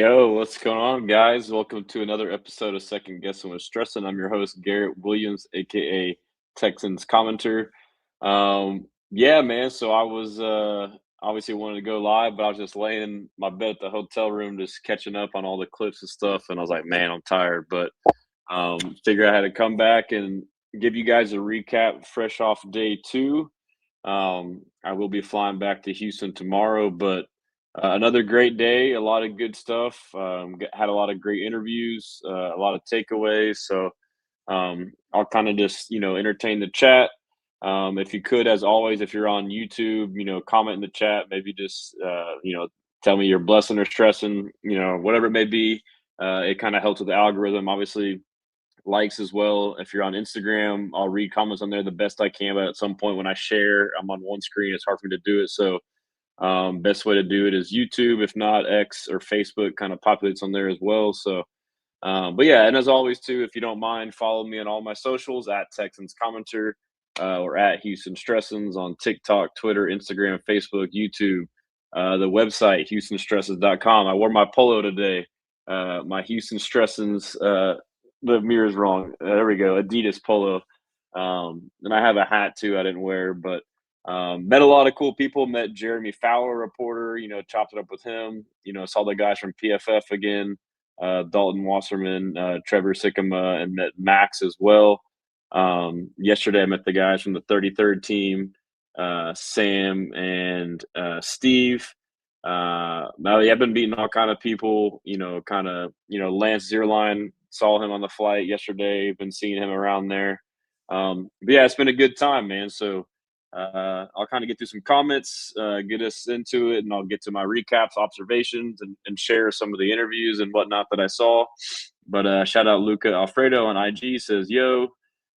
Yo, what's going on, guys? Welcome to another episode of Second Guessing with Stressan. I'm your host, Garrett Williams, aka Texans commenter. Yeah, man. So I was obviously wanted to go live, but I was just laying in my bed at the hotel room, just catching up on all the clips and stuff. And I was like, man, I'm tired, but figure I had to come back and give you guys a recap fresh off day two. I will be flying back to Houston tomorrow, but another great day, a lot of good stuff. Had a lot of great interviews, a lot of takeaways. So I'll kind of just, entertain the chat. If you could, as always, if you're on YouTube, comment in the chat, maybe just, tell me you're blessing or stressing, whatever it may be. It kind of helps with the algorithm. Obviously, likes as well. If you're on Instagram, I'll read comments on there the best I can. But at some point when I share, I'm on one screen. It's hard for me to do it. So best way to do it is YouTube. If not, X or Facebook kind of populates on there as well. So, but yeah, and as always too, if you don't mind, follow me on all my socials at Texans Commenter or at Houston Stressans on TikTok, Twitter, Instagram, Facebook, YouTube. The website HoustonStressans.com. I wore my polo today. My Houston Stressans. The mirror's wrong. There we go. Adidas polo. And I have a hat too. I didn't wear, but met a lot of cool people. Met Jeremy Fowler, reporter. Chopped it up with him. Saw the guys from PFF again. Dalton Wasserman, Trevor Sikkema, and met Max as well. Yesterday, I met the guys from the 33rd team, Sam and Steve. Now, yeah, I've been meeting all kind of people. Lance Zierlein, saw him on the flight yesterday. Been seeing him around there. But yeah, it's been a good time, man. So I'll kind of get through some comments, get us into it, and I'll get to my recaps, observations, and share some of the interviews and whatnot that I saw. But shout out Luca Alfredo on IG says, yo.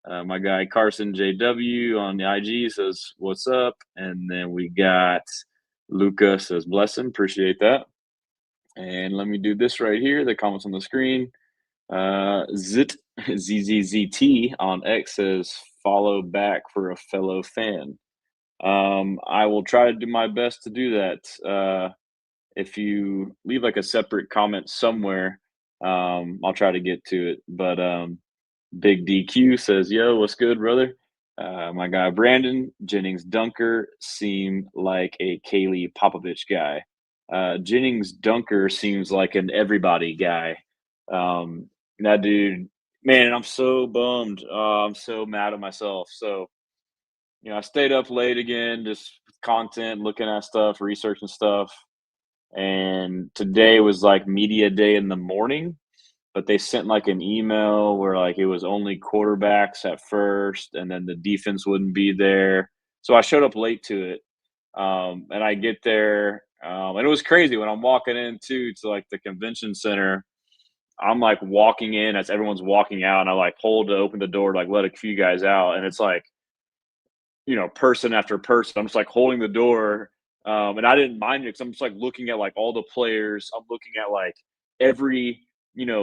My guy Carson JW on the IG says, what's up? And then we got Luca says, Blessan, appreciate that. And let me do this right here. The comments on the screen. ZZZT on X says, follow back for a fellow fan. I will try to do my best to do that. If you leave like a separate comment somewhere, I'll try to get to it. But Big DQ says, yo, what's good, brother? My guy Brandon Jennings Dunker seemed like a Kaylee Popovich guy. Jennings Dunker seems like an everybody guy. That dude, man, I'm so bummed. I'm so mad at myself. So, I stayed up late again, just content, looking at stuff, researching stuff. And today was like media day in the morning, but they sent like an email where like it was only quarterbacks at first, and then the defense wouldn't be there. So I showed up late to it. And I get there, and it was crazy when I'm walking into to like the convention center. I'm like walking in as everyone's walking out, and I like hold to open the door to like let a few guys out, and it's like person after person. I'm just like holding the door. And I didn't mind it because I'm just like looking at like all the players. I'm looking at like every,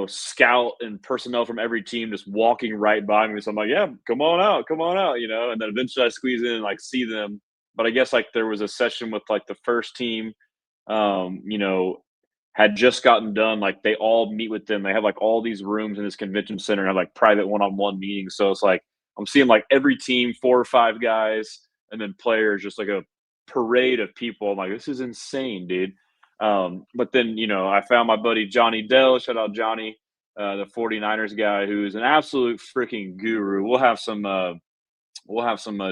scout and personnel from every team just walking right by me. So I'm like, yeah, come on out, and then eventually I squeeze in and like see them. But I guess like there was a session with like the first team, um, you know, had just gotten done. Like they all meet with them. They have like all these rooms in this convention center and have like private one-on-one meetings. So it's like I'm seeing like every team, 4 or 5 guys, and then players, just like a parade of people. I'm like, this is insane, dude. But then, I found my buddy Johnny Dell. Shout out Johnny, the 49ers guy, who's an absolute freaking guru. We'll have some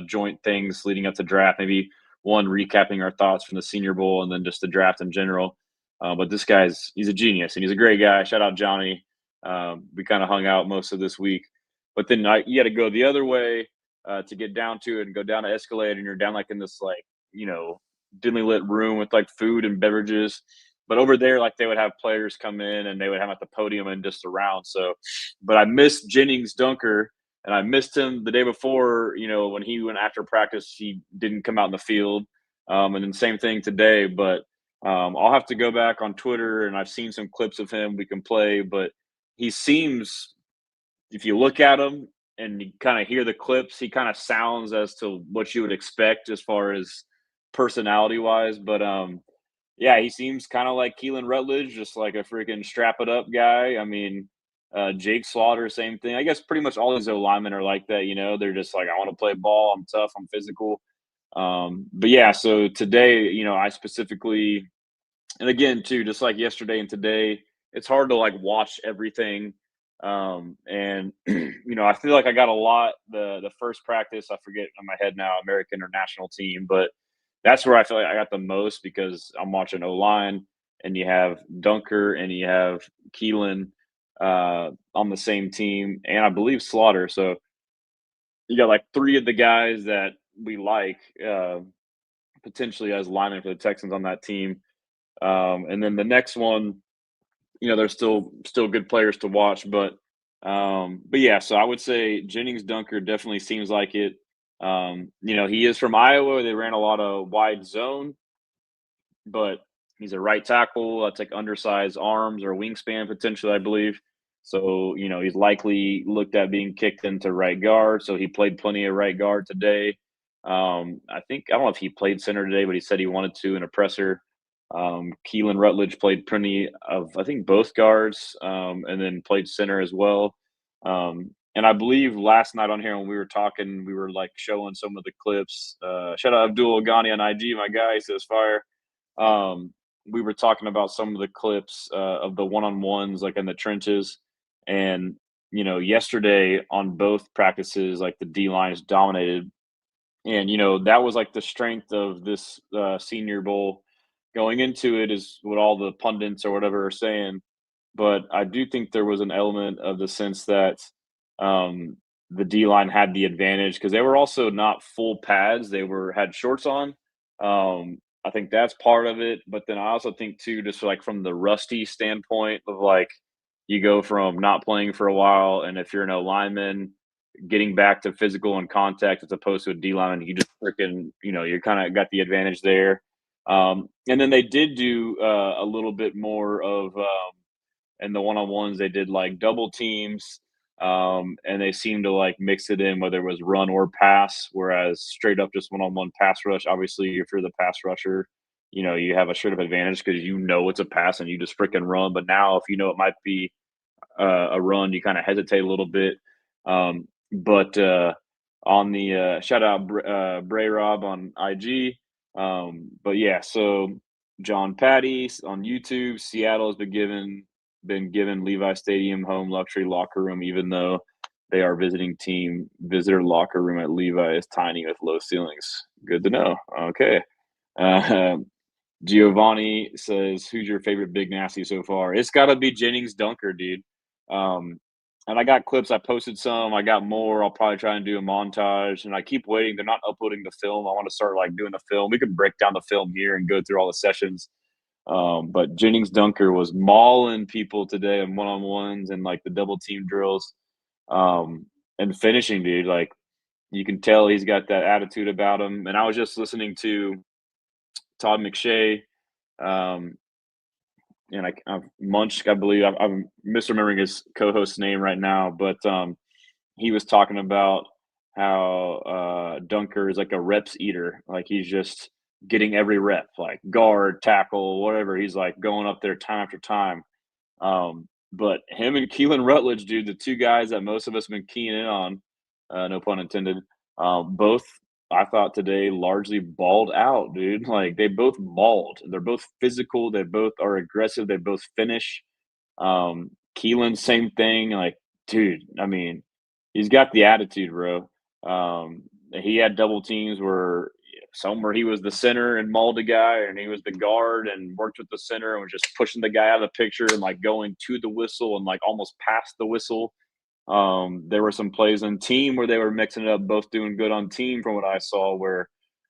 joint things leading up to draft. Maybe one recapping our thoughts from the Senior Bowl, and then just the draft in general. But this he's a genius, and he's a great guy. Shout out Johnny. We kind of hung out most of this week. But then you got to go the other way to get down to it, and go down the escalator, and you're down like in this like dimly lit room with like food and beverages. But over there, like they would have players come in, and they would have at the podium and just around. So, but I missed Jennings Dunker, and I missed him the day before. When he went after practice, he didn't come out in the field. And then same thing today. But I'll have to go back on Twitter, and I've seen some clips of him we can play. But he seems, if you look at him and you kind of hear the clips, he kind of sounds as to what you would expect as far as personality wise. But Yeah, he seems kind of like Keelan Rutledge, just like a freaking strap it up guy. I mean, Jake Slaughter, same thing. I guess pretty much all these O linemen are like that. They're just like, I want to play ball. I'm tough. I'm physical. But yeah, so today, I specifically, and again, too, just like yesterday and today, it's hard to like watch everything. And I feel like I got a lot. The first practice, I forget on my head now, American or national team, but that's where I feel like I got the most because I'm watching O line, and you have Dunker and you have Keelan on the same team, and I believe Slaughter. So you got like three of the guys that we like potentially as linemen for the Texans on that team. And then the next one, they're still good players to watch, but yeah, so I would say Jennings Dunker definitely seems like it. He is from Iowa. They ran a lot of wide zone, but he's a right tackle. That's like undersized arms or wingspan potentially, I believe. So, he's likely looked at being kicked into right guard. So he played plenty of right guard today. I don't know if he played center today, but he said he wanted to in a presser. Keelan Rutledge played plenty of, I think, both guards, and then played center as well. And I believe last night on here when we were talking, we were like showing some of the clips. Shout out Abdul Ghani on IG, my guy. He says fire. um, we were talking about some of the clips of the one-on-ones, like in the trenches, and yesterday on both practices, like the D line is dominated, and that was like the strength of this Senior Bowl going into it is what all the pundits or whatever are saying. But I do think there was an element of the sense that um, the D line had the advantage because they were also not full pads; they were had shorts on. I think that's part of it, but then I also think too, just like from the rusty standpoint of like you go from not playing for a while, and if you're an O lineman, getting back to physical and contact as opposed to a D lineman, you just freaking, you're kind of got the advantage there. And then they did do a little bit more of and the one-on-ones they did like double teams, and they seemed to like mix it in whether it was run or pass, whereas straight up just one-on-one pass rush, obviously if you're the pass rusher, you have a straight up advantage because it's a pass and you just freaking run. But now if it might be a run, you kind of hesitate a little bit. But on the shout out Bray Rob on IG. But yeah, so John Patty on YouTube, Seattle has been given Levi Stadium home luxury locker room, even though they are visiting team. Visitor locker room at Levi is tiny with low ceilings. Good to know. Okay. Uh, Giovanni says, "Who's your favorite big nasty so far?" It's got to be Jennings Dunker, dude. Um, and I got clips. I posted some. I got more. I'll probably try and do a montage. And I keep waiting. They're not uploading the film. I want to start like doing the film. We can break down the film here and go through all the sessions. But Jennings Dunker was mauling people today in one on ones and like the double team drills, um, and finishing, dude. Like you can tell he's got that attitude about him. And I was just listening to Todd McShay, um, and Munch, I believe. I'm misremembering his co-host's name right now, but he was talking about how Dunker is like a reps eater. Like he's just getting every rep, like guard, tackle, whatever. He's like going up there time after time. But him and Keelan Rutledge, dude, the two guys that most of us have been keying in on, no pun intended, both I thought today largely balled out, dude. Like they both mauled. They're both physical. They both are aggressive. They both finish. Keelan, same thing. Like, dude, I mean, he's got the attitude, bro. He had double teams where somewhere he was the center and mauled a guy, and he was the guard and worked with the center and was just pushing the guy out of the picture and like going to the whistle and like almost past the whistle. There were some plays on team where they were mixing it up, both doing good on team from what I saw, where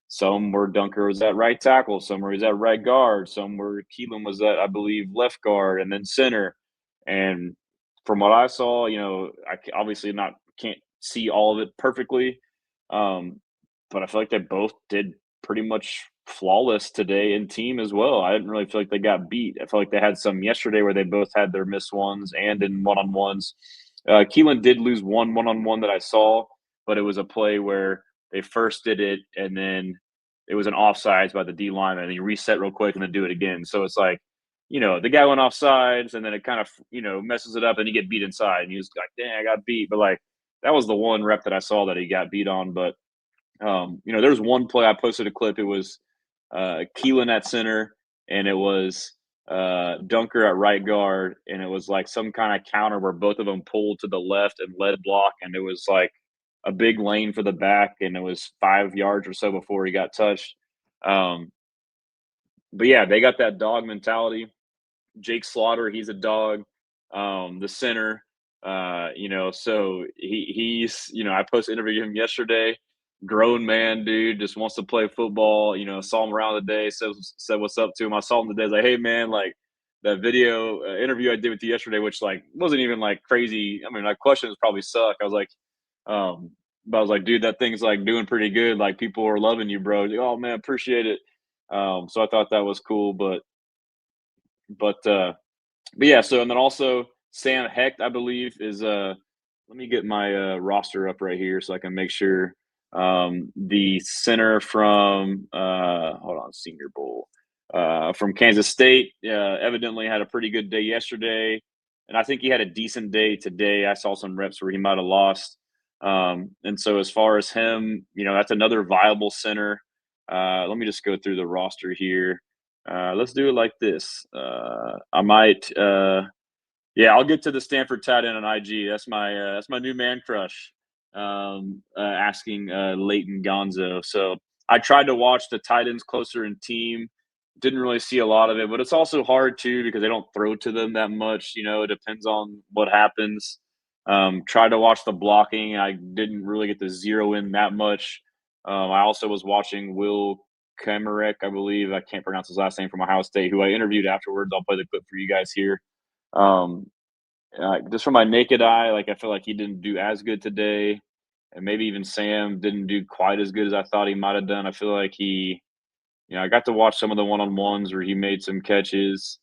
some were Dunker was at right tackle, some were he's at right guard, some were Keelan was at, I believe, left guard and then center. And from what I saw, obviously not can't see all of it perfectly, um, but I feel like they both did pretty much flawless today in team as well. I didn't really feel like they got beat. I felt like they had some yesterday where they both had their missed ones and in one on ones. Keelan did lose one on one that I saw, but it was a play where they first did it and then it was an offsides by the D lineman, and he reset real quick and then do it again. So it's like, the guy went offsides, and then it kind of messes it up, and you get beat inside, and he was like, "Dang, I got beat." But like that was the one rep that I saw that he got beat on. But there was one play I posted a clip. It was Keelan at center, and it was Dunker at right guard, and it was like some kind of counter where both of them pulled to the left and led block, and it was like a big lane for the back, and it was 5 yards or so before he got touched. Um, but yeah, they got that dog mentality. Jake Slaughter, he's a dog. The center, so he's I interviewed him yesterday. Grown man, dude, just wants to play football. Saw him around the day, said what's up to him. I saw him today. I was like, hey man, like that video interview I did with you yesterday, which like wasn't even like crazy. I mean, my questions probably suck. I was like, but I was like, dude, that thing's like doing pretty good. Like people are loving you, bro. Like, oh man, appreciate it. So I thought that was cool, but yeah, so and then also Sam Hecht, I believe, is let me get my roster up right here so I can make sure. The center from hold on, Senior Bowl. From Kansas State, evidently had a pretty good day yesterday. And I think he had a decent day today. I saw some reps where he might have lost. And so as far as him, that's another viable center. Let me just go through the roster here. Let's do it like this. I might, yeah, I'll get to the Stanford tight end on IG. That's my new man crush. Asking Leighton Gonzo. So I tried to watch the tight ends closer in team. Didn't really see a lot of it, but it's also hard too because they don't throw to them that much. It depends on what happens. Tried to watch the blocking. I didn't really get to zero in that much. I also was watching Will Kemerek, I believe. I can't pronounce his last name, from Ohio State, who I interviewed afterwards. I'll play the clip for you guys here. Um, just from my naked eye, like I feel like he didn't do as good today, and maybe even Sam didn't do quite as good as I thought he might have done. I feel like I got to watch some of the one-on-ones where he made some catches.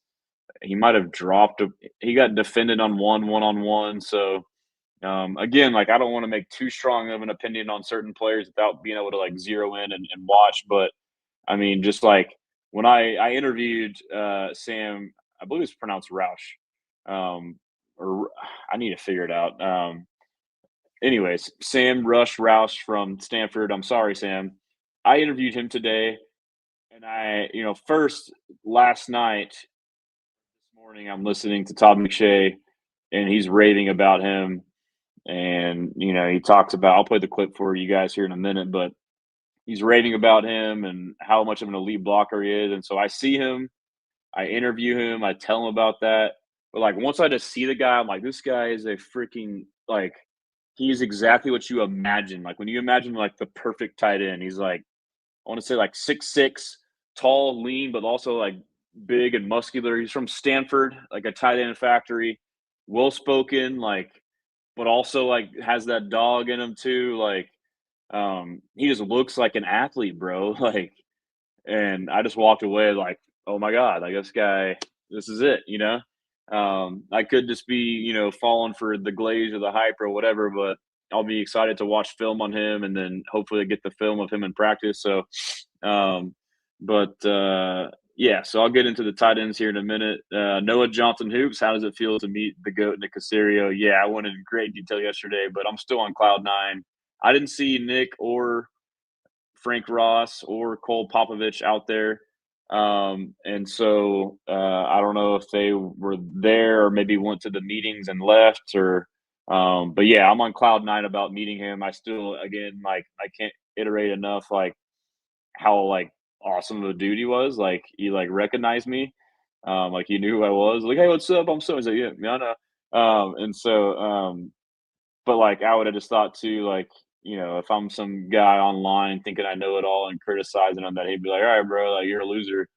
He might have dropped. He got defended on one-on-one. So again, like I don't want to make too strong of an opinion on certain players without being able to like zero in and watch. But I mean, just like when I interviewed Sam, I believe it's pronounced Roush, or I need to figure it out. Anyways, Sam Roush from Stanford. I'm sorry, Sam. I interviewed him today, and first last night, this morning, I'm listening to Todd McShay, and he's raving about him. And he talks about. I'll play the clip for you guys here in a minute, but he's raving about him and how much of an elite blocker he is. And so I see him, I interview him, I tell him about that. But like once I just see the guy, I'm like, this guy is a freaking like he's exactly what you imagine. Like when you imagine like the perfect tight end, he's like I want to say like 6'6", tall, lean, but also like big and muscular. He's from Stanford, like a tight end factory, well spoken, like but also like has that dog in him too. Like he just looks like an athlete, bro. Like, and I just walked away like, oh my god, like this guy, this is it. I could just be falling for the glaze or the hype or whatever, but I'll be excited to watch film on him and then hopefully get the film of him in practice. So, um, but yeah, so I'll get into the tight ends here in a minute. Noah Johnson Hoops, how does it feel to meet the GOAT, Nick Caserio? Yeah, I went in great detail yesterday, but I'm still on cloud nine. I didn't see Nick or Frank Ross or Cole Popovich out there. And so I don't know if they were there or maybe went to the meetings and left but yeah, I'm on cloud nine about meeting him. I still, again, like I can't iterate enough, like how like awesome of a dude he was. Like he like recognized me. Like he knew who I was. Like, hey, what's up? I'm so. He's like, yeah, I know. But like I would have just thought too, like if I'm some guy online thinking I know it all and criticizing him, that he'd be like, all right, bro, like you're a loser.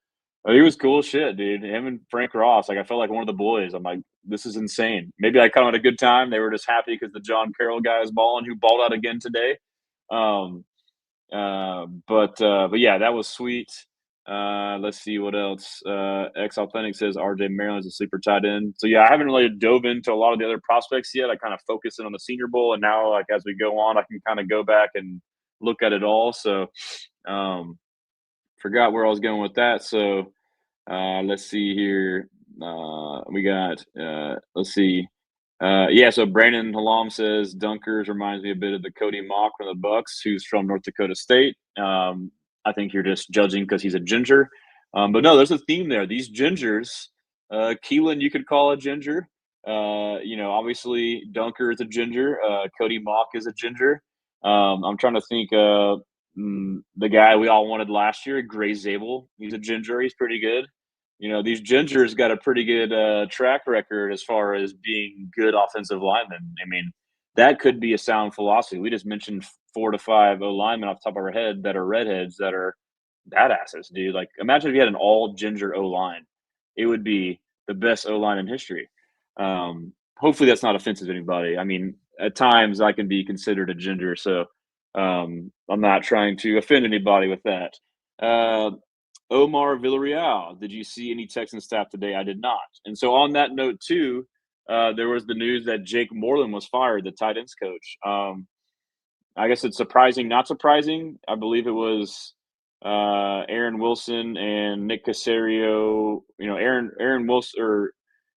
But he was cool shit, dude. Him and Frank Ross, like I felt like one of the boys. I'm like, this is insane. Maybe I kind of had a good time. They were just happy because the John Carroll guy is balling, who balled out again today. Um, but yeah, that was sweet. Let's see what else. X Authentic says RJ Maryland's a sleeper tight end. So yeah, I haven't really dove into a lot of the other prospects yet. I kind of focus in on the Senior Bowl, and now like as we go on, I can kind of go back and look at it all. So, um, forgot where I was going with that. So let's see here. We got let's see. Yeah, so Brandon Hallam says Dunkers reminds me a bit of the Cody Mock from the Bucks, who's from North Dakota State. I think you're just judging because he's a ginger. But no, there's a theme there. These gingers, Keelan, you could call a ginger. Obviously Dunker is a ginger. Cody Mock is a ginger. I'm trying to think. The guy we all wanted last year, Gray Zabel, he's a ginger. He's pretty good. These gingers got a pretty good track record as far as being good offensive linemen. I mean, that could be a sound philosophy. We just mentioned 4 to 5 O linemen off the top of our head that are redheads that are badasses, dude. Like, imagine if you had an all ginger O line, it would be the best O line in history. Hopefully, that's not offensive to anybody. I mean, at times I can be considered a ginger, so I'm not trying to offend anybody with that. Uh, Omar Villarreal, did you see any Texan staff today? I did not. And so on that note, too, there was the news that Jake Moreland was fired, the tight ends coach. I guess it's surprising, not surprising. I believe it was Aaron Wilson and Nick Casario. Aaron Wilson, or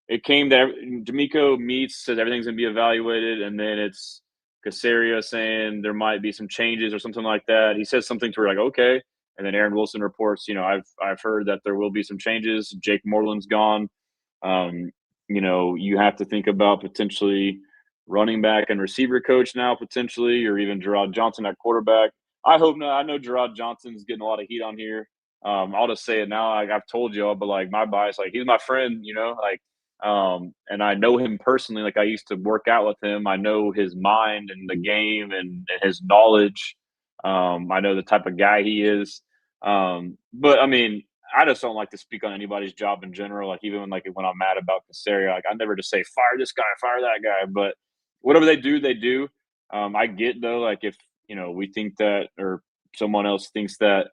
it came that D'Amico meets, says everything's going to be evaluated, and then it's Casario saying there might be some changes or something like that. He says something to her like, okay. And then Aaron Wilson reports, I've heard that there will be some changes. Jake Moreland's gone. You have to think about potentially running back and receiver coach now, potentially, or even Gerard Johnson at quarterback. I hope not. I know Gerard Johnson's getting a lot of heat on here. I'll just say it now. Like I've told y'all, but like my bias, like he's my friend, and I know him personally. Like I used to work out with him. I know his mind and the game and his knowledge. I know the type of guy he is. But I mean, I just don't like to speak on anybody's job in general. Like even when I'm mad about Casario, like I never just say fire this guy, fire that guy. But whatever they do, they do. I get though, like if we think that or someone else thinks that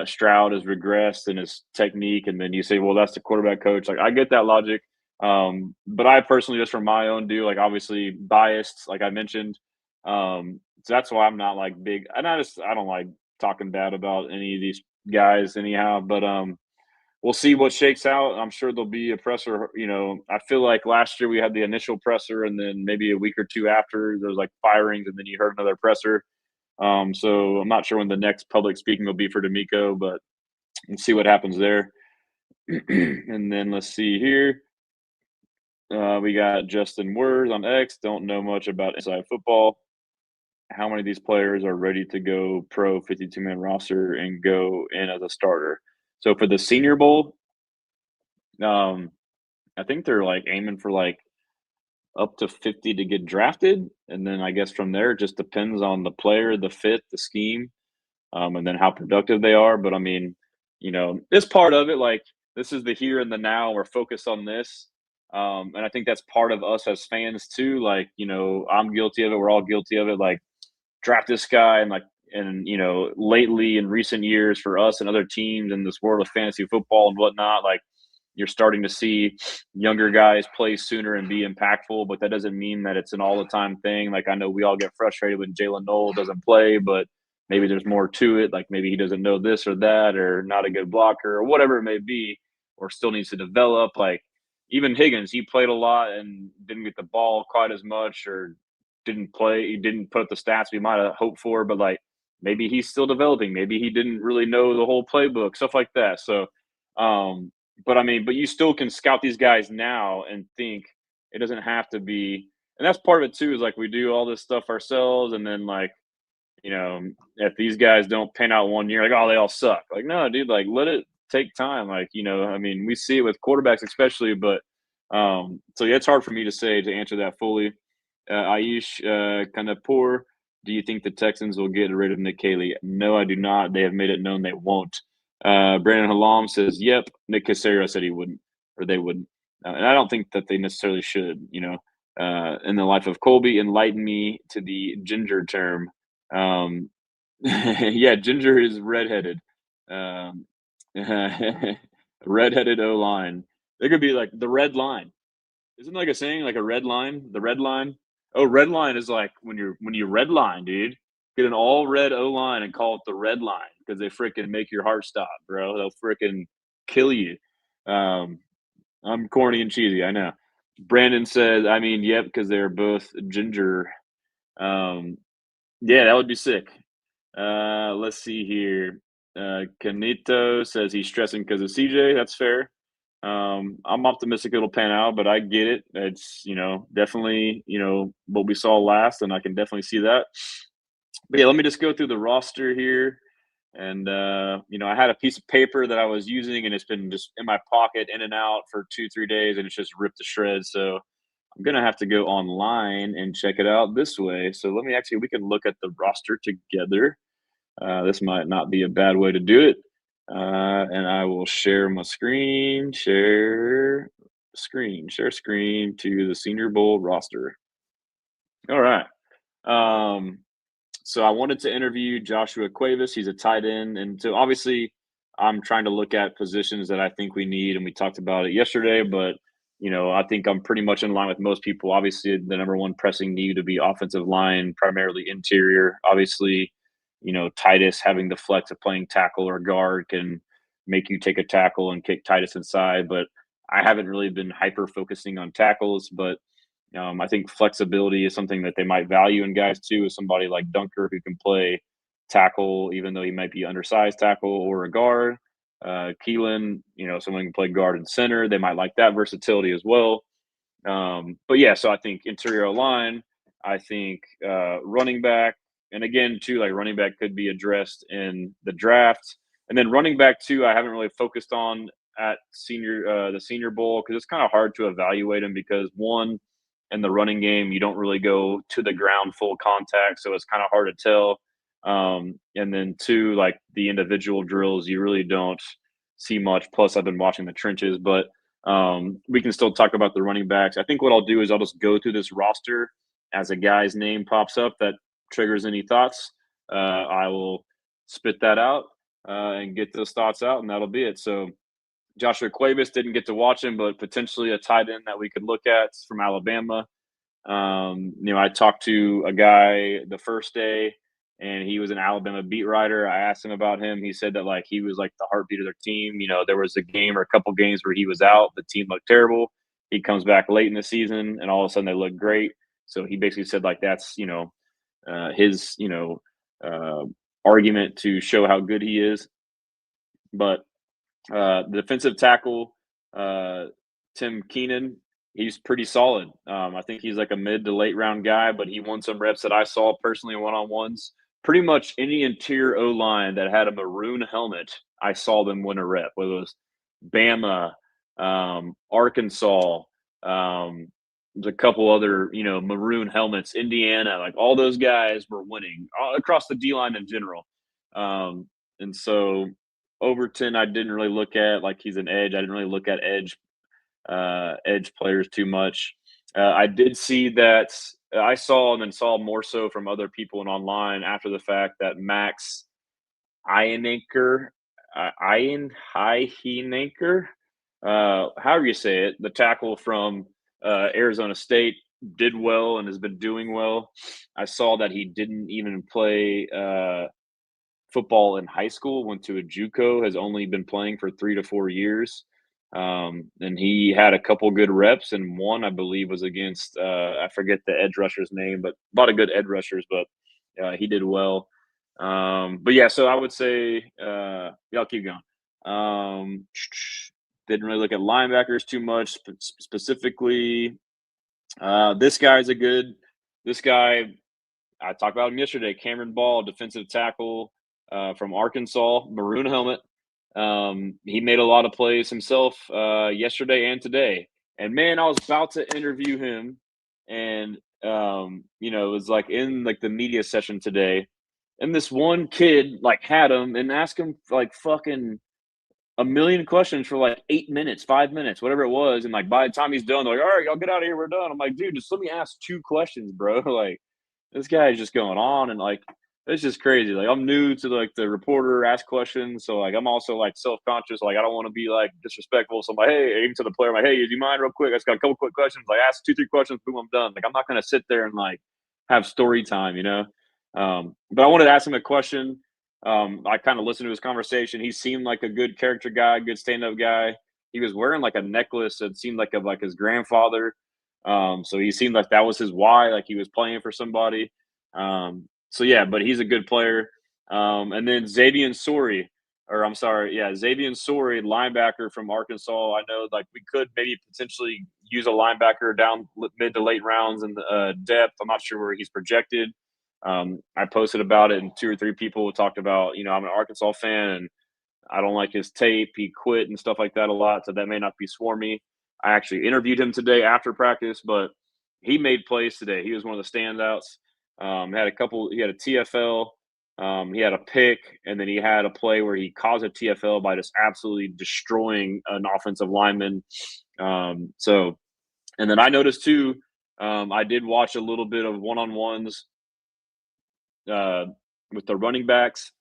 Stroud has regressed in his technique, and then you say, well, that's the quarterback coach. Like I get that logic. But I personally, just from my own do, like obviously biased, like I mentioned. So that's why I'm not like big, and I don't like talking bad about any of these guys anyhow. But we'll see what shakes out. I'm sure there'll be a presser. I feel like last year we had the initial presser, and then maybe a week or two after there was like firings, and then you heard another presser. So I'm not sure when the next public speaking will be for D'Amico, but we'll see what happens there. And then let's see here. We got Justin Words on X. Don't know much about inside football. How many of these players are ready to go pro 52-man roster and go in as a starter? So for the Senior Bowl, I think they're like aiming for like up to 50 to get drafted, and then I guess from there it just depends on the player, the fit, the scheme, and then how productive they are. But I mean, it's part of it. Like this is the here and the now. We're focused on this, and I think that's part of us as fans too. Like I'm guilty of it. We're all guilty of it. Like draft this guy and lately in recent years for us and other teams in this world of fantasy football and whatnot, like you're starting to see younger guys play sooner and be impactful, but that doesn't mean that it's an all the time thing. Like I know we all get frustrated when Jalen Noel doesn't play, but maybe there's more to it. Like maybe he doesn't know this or that, or not a good blocker or whatever it may be, or still needs to develop. Like even Higgins, he played a lot and didn't get the ball quite as much, or didn't play. He didn't put up the stats we might have hoped for, but like maybe he's still developing. Maybe he didn't really know the whole playbook, stuff like that. So, but I mean, but you still can scout these guys now and think it doesn't have to be. And that's part of it too, is like we do all this stuff ourselves. And then like, if these guys don't pan out one year, like, oh, they all suck. Like, no, dude, like let it take time. Like, I mean, we see it with quarterbacks especially, but so yeah, it's hard for me to say to answer that fully. Aish, kind of poor. Do you think the Texans will get rid of Nick Caley? No, I do not. They have made it known they won't. Brandon Hallam says, yep. Nick Casario said he wouldn't, or they wouldn't. And I don't think that they necessarily should, in the life of Colby, enlighten me to the ginger term. Yeah, ginger is redheaded. Um, redheaded O line. It could be like the red line. Isn't like a saying like a red line? The red line. Oh, red line is like when you red line, dude. Get an all red O line and call it the red line because they freaking make your heart stop, bro. They'll freaking kill you. Um, I'm corny and cheesy, I know. Brandon says, I mean, yep, because they're both ginger. Um, yeah, that would be sick. Let's see here. Canito says he's stressing because of CJ. That's fair. I'm optimistic it'll pan out, but I get it. It's definitely what we saw last, and I can definitely see that. But yeah, let me just go through the roster here. And I had a piece of paper that I was using, and it's been just in my pocket, in and out for 2-3 days, and it's just ripped to shreds. So I'm gonna have to go online and check it out this way. So we can look at the roster together. This might not be a bad way to do it. And I will share my screen, share screen to the Senior Bowl roster. All right. Um, so I wanted to interview Joshua Cuevas. He's a tight end, and so obviously, I'm trying to look at positions that I think we need, and we talked about it yesterday. But I think I'm pretty much in line with most people. Obviously, the number one pressing need to be offensive line, primarily interior. Obviously, Titus having the flex of playing tackle or guard can make you take a tackle and kick Titus inside. But I haven't really been hyper focusing on tackles, but I think flexibility is something that they might value in guys too. Is somebody like Dunker who can play tackle, even though he might be undersized tackle or a guard. Keelan, someone who can play guard and center. They might like that versatility as well. But yeah, so I think interior line. I think running back, and again too, like running back could be addressed in the draft. And then running back too, I haven't really focused on at the Senior Bowl because it's kind of hard to evaluate him because one, in the running game, you don't really go to the ground full contact, so it's kind of hard to tell. And then two, like the individual drills, you really don't see much. Plus, I've been watching the trenches, but we can still talk about the running backs. I think what I'll do is I'll just go through this roster as a guy's name pops up that triggers any thoughts. I will spit that out and get those thoughts out, and that'll be it. So Joshua Cuevas didn't get to watch him, but potentially a tight end that we could look at from Alabama. I talked to a guy the first day, and he was an Alabama beat writer. I asked him about him. He said that like he was like the heartbeat of their team. There was a game or a couple games where he was out, the team looked terrible. He comes back late in the season, and all of a sudden they look great. So he basically said like that's his argument to show how good he is. But the defensive tackle, Tim Keenan, he's pretty solid. I think he's like a mid to late round guy, but he won some reps that I saw personally one on ones. Pretty much any interior O line that had a maroon helmet, I saw them win a rep. Whether it was Bama, Arkansas, there's a couple other maroon helmets, Indiana, like all those guys were winning all across the D line in general. And so Overton, I didn't really look at like he's an edge. I didn't really look at edge players too much. I did see that I saw and then saw more so from other people and online after the fact that Max Iyenanker, Iyenanker, however you say it, the tackle from Arizona State did well and has been doing well. I saw that he didn't even play football in high school, went to a JUCO, has only been playing for 3 to 4 years. And he had a couple good reps, and one I believe was against I forget the edge rusher's name, but a lot of good edge rushers. But he did well. But yeah, so I would say yeah, I'll keep going. Didn't really look at linebackers too much, specifically. This guy's a good. This guy I talked about him yesterday. Cameron Ball, defensive tackle from Arkansas, maroon helmet. He made a lot of plays himself yesterday and today. And man, I was about to interview him, and it was like in like the media session today, and this one kid like had him and asked him like fucking a million questions for like 8 minutes, 5 minutes, whatever it was. And like by the time he's done, they're like, all right, y'all get out of here, we're done. I'm like, dude, just let me ask 2 questions, bro. Like this guy is just going on and like it's just crazy. Like I'm new to like the reporter ask questions, so like I'm also like self-conscious. Like I don't want to be like disrespectful. So I'm like, hey, even to the player, I'm like, hey, do you mind real quick? I just got a couple quick questions. Like ask 2, 3 questions, boom, I'm done. Like I'm not gonna sit there and like have story time, But I wanted to ask him a question. I kind of listened to his conversation. He seemed like a good character guy, good stand-up guy. He was wearing like a necklace that seemed like of like his grandfather. So he seemed like that was his why, like he was playing for somebody. So yeah, but he's a good player. And then Xavier Sori, or I'm sorry, yeah, Xavier Sori, linebacker from Arkansas. I know like we could maybe potentially use a linebacker down mid to late rounds in the depth. I'm not sure where he's projected. I posted about it, and two or three people talked about, I'm an Arkansas fan and I don't like his tape. He quit and stuff like that a lot, so that may not be swarmy. I actually interviewed him today after practice, but he made plays today. He was one of the standouts. He had a TFL, he had a pick, and then he had a play where he caused a TFL by just absolutely destroying an offensive lineman. So, and then I noticed too, I did watch a little bit of one on ones uh, with the running backs,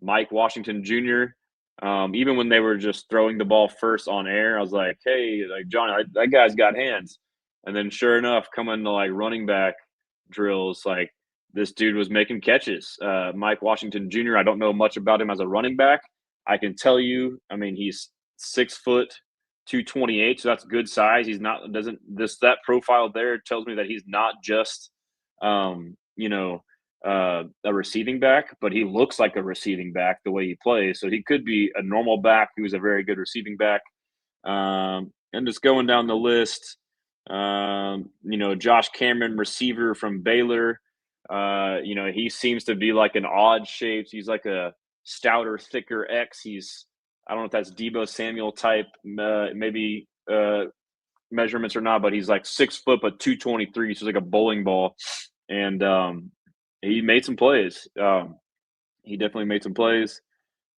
Mike Washington Jr. Even when they were just throwing the ball first on air, I was like, "Hey, like Johnny, that guy's got hands." And then, sure enough, coming to like running back drills, like this dude was making catches. Mike Washington Jr. I don't know much about him as a running back. I can tell you, I mean, he's 6 foot, 228, so that's good size. He's not doesn't this that profile there tells me that he's not just um, you know a receiving back, but he looks like a receiving back the way he plays. So he could be a normal back who's a very good receiving back. And just going down the list, Josh Cameron, receiver from Baylor. He seems to be like an odd shaped. He's like a stouter, thicker X. I don't know if that's Debo Samuel type, maybe measurements or not, but he's like 6 foot, but 223. So he's like a bowling ball. And he made some plays. He definitely made some plays.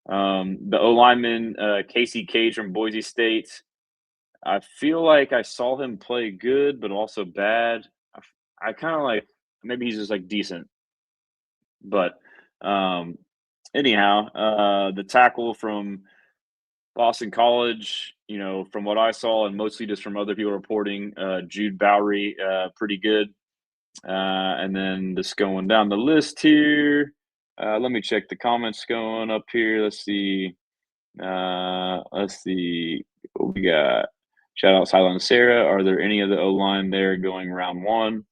The O lineman, Casey Cage from Boise State. I feel like I saw him play good, but also bad. I kind of like maybe he's just like decent, but um, anyhow, the tackle from Boston College, from what I saw and mostly just from other people reporting, Jude Bowery, pretty good. And then just going down the list here. Let me check the comments going up here. Let's see. Let's see what we got. Shout out Silent and Sarah. Are there any of the O line there going round one?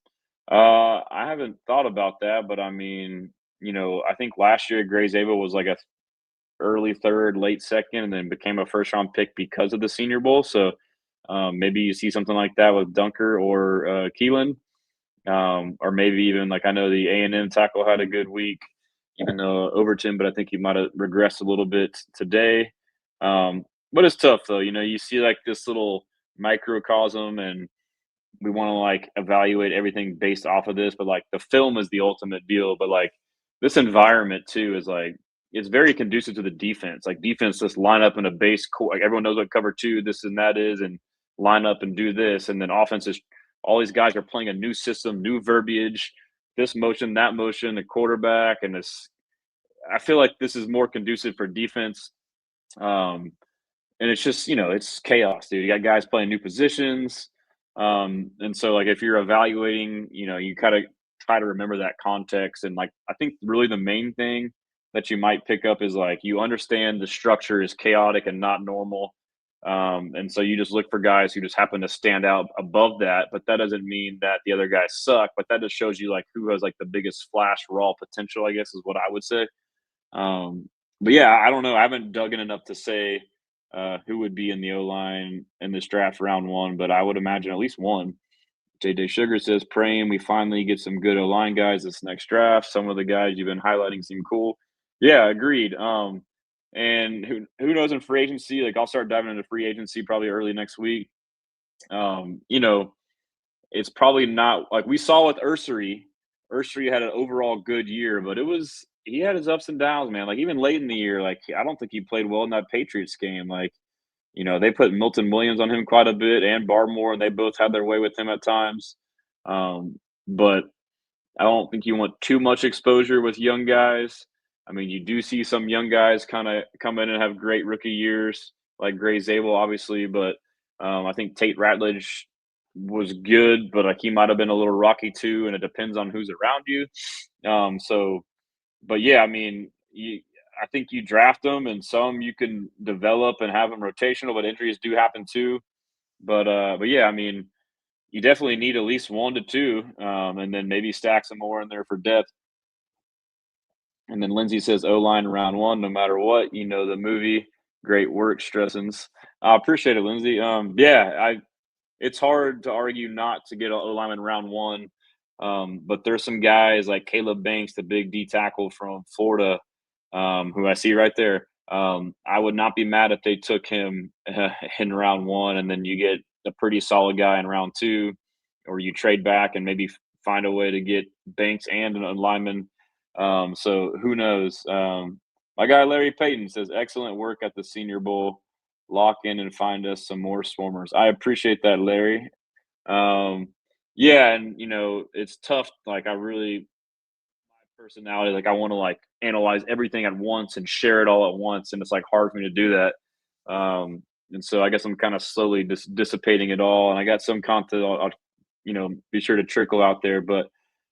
I haven't thought about that, but I mean, I think last year Gray Zabel was like a early third, late second, and then became a first round pick because of the Senior Bowl. So maybe you see something like that with Dunker or Keelan. Or maybe even like I know the A&M tackle had a good week, even though Overton, but I think he might have regressed a little bit today. But it's tough though. You see like this little microcosm, and we want to like evaluate everything based off of this. But like the film is the ultimate deal. But like this environment too is like it's very conducive to the defense. Like defense just line up in a base core. Like everyone knows what cover two, this and that is, and line up and do this. And then offense is all these guys are playing a new system, new verbiage, this motion, that motion, the quarterback, and this. I feel like this is more conducive for defense. Um, and it's just it's chaos, dude. You got guys playing new positions, and so like if you're evaluating, you kind of try to remember that context. And like I think really the main thing that you might pick up is like you understand the structure is chaotic and not normal. And so you just look for guys who just happen to stand out above that, but that doesn't mean that the other guys suck. But that just shows you like who has like the biggest flash raw potential, I guess is what I would say. But yeah, I don't know. I haven't dug in enough to say who would be in the O line in this draft round one, but I would imagine at least one. JJ Sugar says, praying we finally get some good O line guys this next draft. Some of the guys you've been highlighting seem cool. Yeah, agreed. And who knows in free agency? Like I'll start diving into free agency probably early next week. Um, you know, it's probably not like we saw with Ursery. Ursery had an overall good year, but he had his ups and downs, man. Like even late in the year, like I don't think he played well in that Patriots game. Like, they put Milton Williams on him quite a bit and Barmore, and they both had their way with him at times. But I don't think you want too much exposure with young guys. I mean, you do see some young guys kind of come in and have great rookie years, like Gray Zabel, obviously. But I think Tate Ratledge was good, but like he might have been a little rocky too, and it depends on who's around you. So but yeah, I mean, I think you draft them, and some you can develop and have them rotational, but injuries do happen too. But yeah, I mean, you definitely need at least 1 to 2, and then maybe stack some more in there for depth. And then Lindsay says O-line round 1, no matter what, you know the movie. Great work, Stressans. I appreciate it, Lindsay. Yeah, it's hard to argue not to get a O-lineman round 1, but there's some guys like Caleb Banks, the big D tackle from Florida, who I see right there. I would not be mad if they took him in round 1, and then you get a pretty solid guy in round 2, or you trade back and maybe find a way to get Banks and an lineman. So who knows? My guy Larry Payton says, "Excellent work at the Senior Bowl. Lock in and find us some more swarmers." I appreciate that, Larry. Um, yeah, and it's tough. Like I really personality. Like I want to like analyze everything at once and share it all at once, and it's like hard for me to do that. And so I guess I'm kind of slowly dissipating it all, and I got some content I'll be sure to trickle out there, but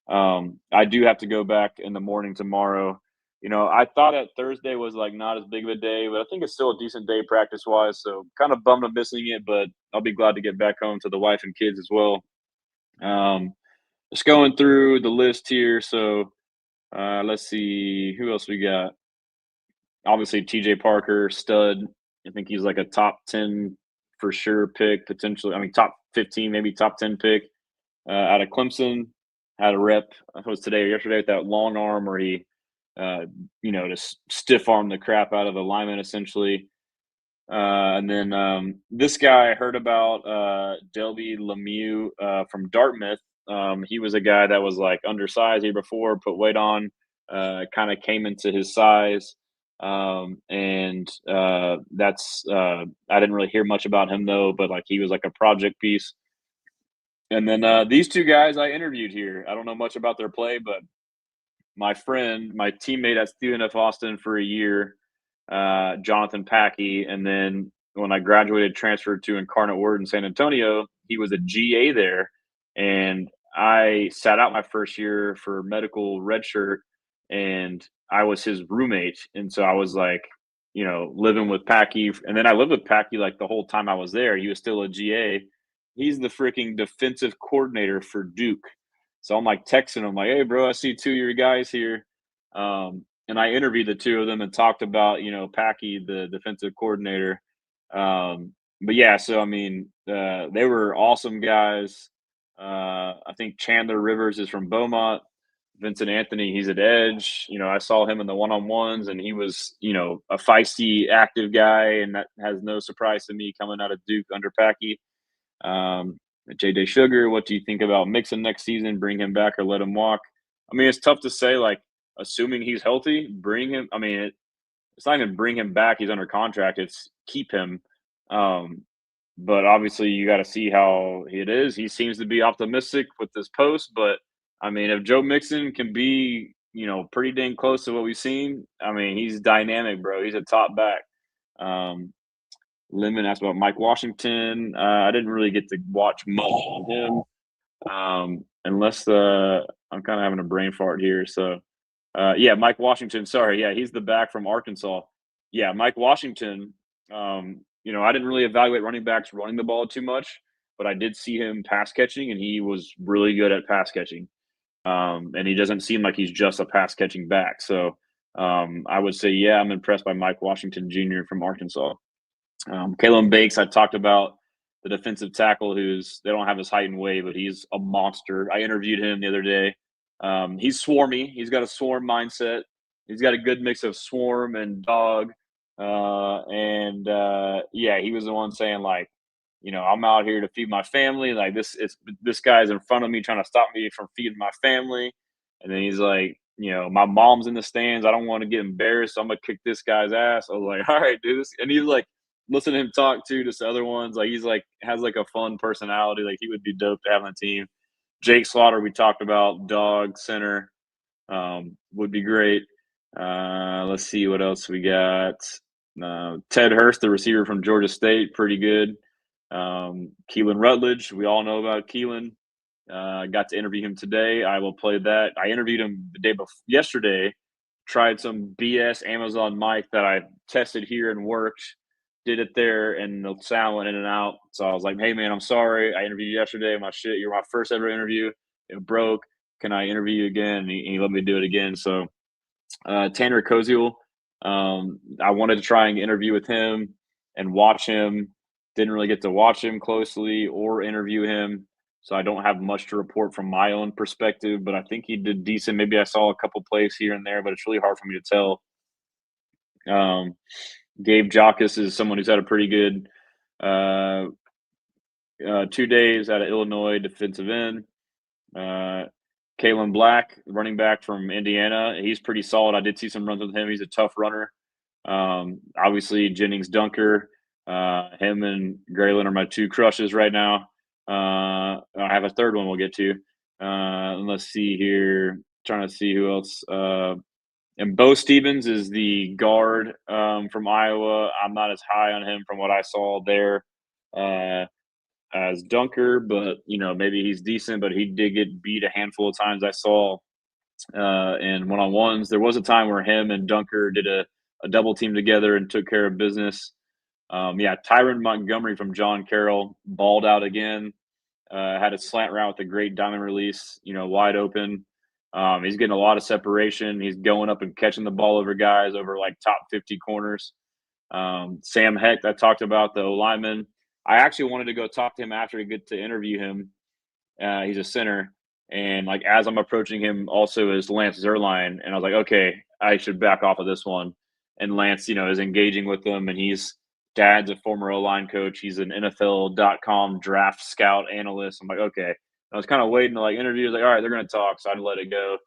I do have to go back in the morning tomorrow. I thought that Thursday was like not as big of a day, but I think it's still a decent day practice wise. So kind of bummed I'm missing it, but I'll be glad to get back home to the wife and kids as well. Um, just going through the list here. So let's see who else we got. Obviously, TJ Parker, stud. I think he's like a top 10 for sure pick, potentially. I mean, top 15, maybe top 10 pick out of Clemson. Had a rep, I think it was today or yesterday, with that long arm where he, just stiff armed the crap out of the lineman essentially. And then this guy I heard about, Delby Lemieux from Dartmouth. He was a guy that was like undersized here before, put weight on, kind of came into his size. And that's I didn't really hear much about him though, but like he was like a project piece. And then these two guys I interviewed here. I don't know much about their play, but my friend, my teammate at Stephen F. Austin for a year, Jonathan Packey, and then when I graduated, transferred to Incarnate Word in San Antonio, he was a GA there, and I sat out my first year for medical redshirt, and I was his roommate, and so I was like, living with Packey, and then I lived with Packey like the whole time I was there. He was still a GA. He's the freaking defensive coordinator for Duke. So I'm like texting him, like, "Hey, bro, I see two of your guys here." And I interviewed the two of them and talked about, Packy, the defensive coordinator. But yeah, so I mean, they were awesome guys. I think Chandler Rivers is from Beaumont. Vincent Anthony, he's at Edge. I saw him in the one-on-ones, and he was, a feisty, active guy, and that has no surprise to me coming out of Duke under Packy. Um, JJ Sugar, what do you think about Mixon next season? Bring him back or let him walk? I mean, it's tough to say. Like, assuming he's healthy, bring him. I mean, it's not even bring him back. He's under contract. It's keep him. Um, but obviously, you got to see how it is. He seems to be optimistic with this post. But I mean, if Joe Mixon can be, pretty dang close to what we've seen, I mean, he's dynamic, bro. He's a top back. Um, Lemon asked about Mike Washington. I didn't really get to watch much on him, unless I'm kind of having a brain fart here. So, yeah, Mike Washington. Sorry, yeah, he's the back from Arkansas. Yeah, Mike Washington. I didn't really evaluate running backs running the ball too much, but I did see him pass catching, and he was really good at pass catching. And he doesn't seem like he's just a pass catching back. So, I would say, yeah, I'm impressed by Mike Washington Jr. from Arkansas. Kalen Bakes, I talked about the defensive tackle who's they don't have his height and weight, but he's a monster. I interviewed him the other day. He's swarmy. He's got a swarm mindset. He's got a good mix of swarm and dog. And yeah, he was the one saying like, I'm out here to feed my family. Like this guy's in front of me trying to stop me from feeding my family. And then he's like, my mom's in the stands. I don't want to get embarrassed. So I'm gonna kick this guy's ass. I was like, all right, dude. And he's like, listen to him talk to just other ones. Like he's like has like a fun personality. Like he would be dope to have on the team. Jake Slaughter, we talked about, dog center, would be great. Let's see what else we got. Ted Hurst, the receiver from Georgia State, pretty good. Keelan Rutledge, we all know about Keelan. I got to interview him today. I will play that. I interviewed him the day before yesterday tried some BS Amazon mic that I tested here and worked, did it there, and the sound went in and out. So I was like, "Hey, man, I'm sorry. I interviewed you yesterday. You're my first ever interview. It broke. Can I interview you again?" And he let me do it again. So Tanner Koziel, I wanted to try and interview with him and watch him. Didn't really get to watch him closely or interview him. So I don't have much to report from my own perspective, but I think he did decent. Maybe I saw a couple plays here and there, but it's really hard for me to tell. Um, Gabe Jockus is someone who's had a pretty good uh, 2 days out of Illinois defensive end. Uh, Kalen Black, running back from Indiana, he's pretty solid. I did see some runs with him. He's a tough runner. Obviously, Jennings Dunker, him and Graylin are my two crushes right now. I have a third one we'll get to. Let's see here. Trying to see who else. And Bo Stevens is the guard from Iowa. I'm not as high on him from what I saw there as Dunker, but maybe he's decent. But he did get beat a handful of times I saw in one-on-ones. There was a time where him and Dunker did a double team together and took care of business. Tyron Montgomery from John Carroll balled out again. Had a slant route with a great diamond release, wide open. He's getting a lot of separation. He's going up and catching the ball over guys over like top 50 corners. Sam Hecht, I talked about, the O-lineman. I actually wanted to go talk to him after I get to interview him. He's a center. And like as I'm approaching him also is Lance Zierlein. And I was like, okay, I should back off of this one. And Lance, is engaging with them, and dad's a former O-line coach. He's an NFL.com draft scout analyst. I'm like, okay. I was kind of waiting to interview. I was like, all right, they're going to talk. So I'd let it go.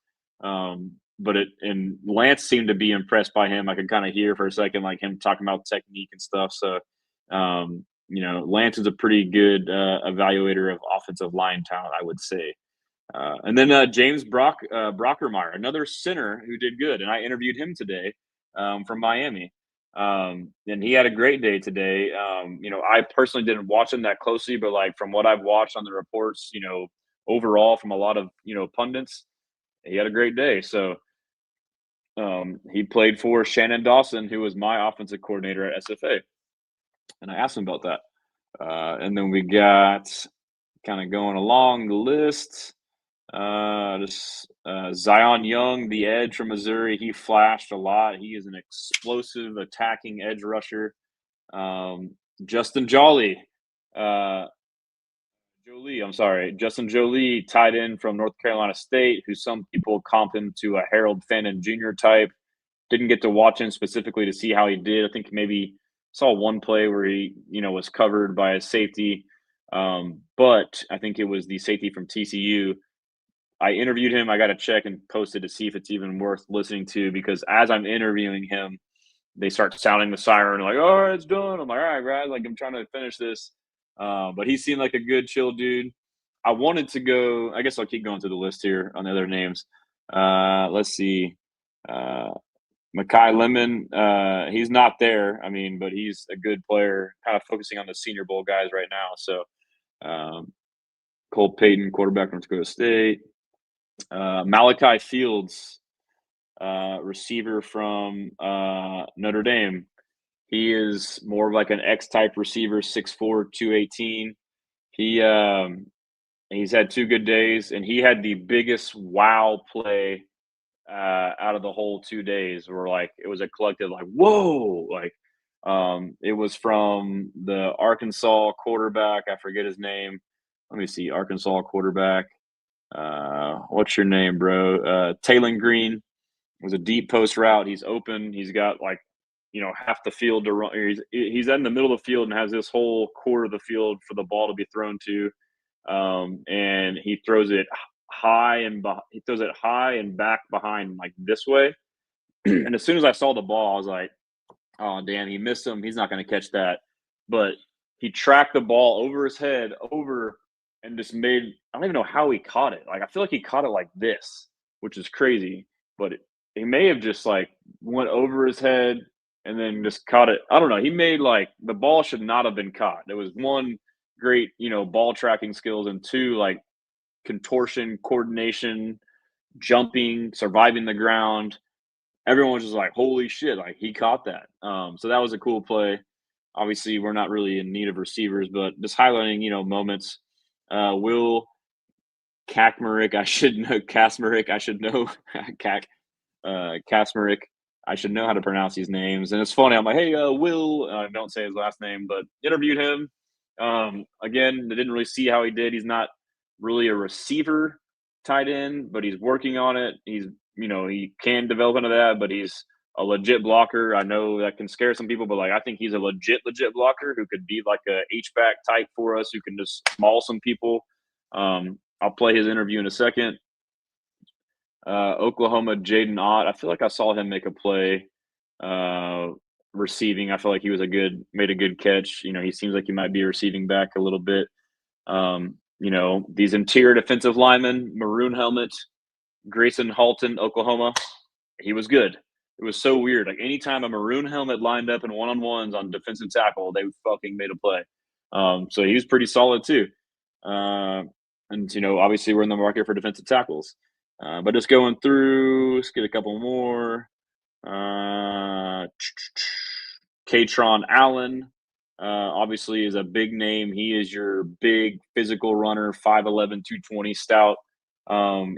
And Lance seemed to be impressed by him. I could kind of hear for a second, like him talking about technique and stuff. So, Lance is a pretty good evaluator of offensive line talent, I would say. And then James Brockermeyer, another center who did good. And I interviewed him today from Miami. And he had a great day today. I personally didn't watch him that closely, but from what I've watched on the reports, overall from a lot of, pundits, he had a great day. So he played for Shannon Dawson, who was my offensive coordinator at SFA. And I asked him about that. And then we got kind of going along the list. Zion Young, the edge from Missouri, he flashed a lot. He is an explosive attacking edge rusher. Justin Jolie, tight end from North Carolina State, who some people comp him to a Harold Fannin Jr. type. Didn't get to watch him specifically to see how he did. I think maybe saw one play where he, was covered by a safety. But I think it was the safety from TCU. I interviewed him. I got to check and post it to see if it's even worth listening to, because as I'm interviewing him, they start sounding the siren like, all right, it's done. I'm like, all right, guys, I'm trying to finish this. But he seemed like a good, chill dude. I wanted to go, I guess I'll keep going through the list here on the other names. Let's see. Makai Lemon, he's not there. But he's a good player, kind of focusing on the Senior Bowl guys right now. So Cole Payton, quarterback from North Dakota State. Malachi Fields, receiver from Notre Dame. He is more of like an X-type receiver, 6'4", 218. He's had 2 good days, and he had the biggest wow play out of the whole 2 days, where it was a collective whoa, it was from the Arkansas quarterback. I forget his name. Let me see. Arkansas quarterback. What's your name, bro? Taylon Green. It was a deep post route. He's open. He's got half the field to run. He's in the middle of the field and has this whole quarter of the field for the ball to be thrown to. And he throws it high and back behind this way. And as soon as I saw the ball, I was like, oh, damn, he missed him. He's not going to catch that. But he tracked the ball over his head and just made – I don't even know how he caught it. I feel like he caught it like this, which is crazy. But he may have just, went over his head and then just caught it. I don't know. He made, the ball should not have been caught. There was one, great, ball tracking skills, and 2, contortion, coordination, jumping, surviving the ground. everyone was just like, "Holy shit!" Like he caught that. So that was a cool play. Obviously, we're not really in need of receivers, but just highlighting, moments. Will Kakmerick, I should know Kasmerick, I should know Kak Kasmerick. I should know how to pronounce these names. And it's funny. I'm like, hey, Will. I don't say his last name, but interviewed him. Again, I didn't really see how he did. He's not really a receiver tight end, but he's working on it. He can develop into that, but he's a legit blocker. I know that can scare some people, but like I think he's a legit blocker who could be like a H back type for us, who can just maul some people. I'll play his interview in a second. Oklahoma, Jaden Ott. I feel like I saw him make a play receiving. I feel like he made a good catch. He seems like he might be receiving back a little bit. These interior defensive linemen, maroon helmet, Grayson Halton, Oklahoma. He was good. It was so weird. Like anytime a maroon helmet lined up in one-on-ones on defensive tackle, they fucking made a play. So he was pretty solid too. Obviously we're in the market for defensive tackles. But just going through, let's get a couple more. Katron Allen, obviously, is a big name. He is your big physical runner, 5'11", 220 stout.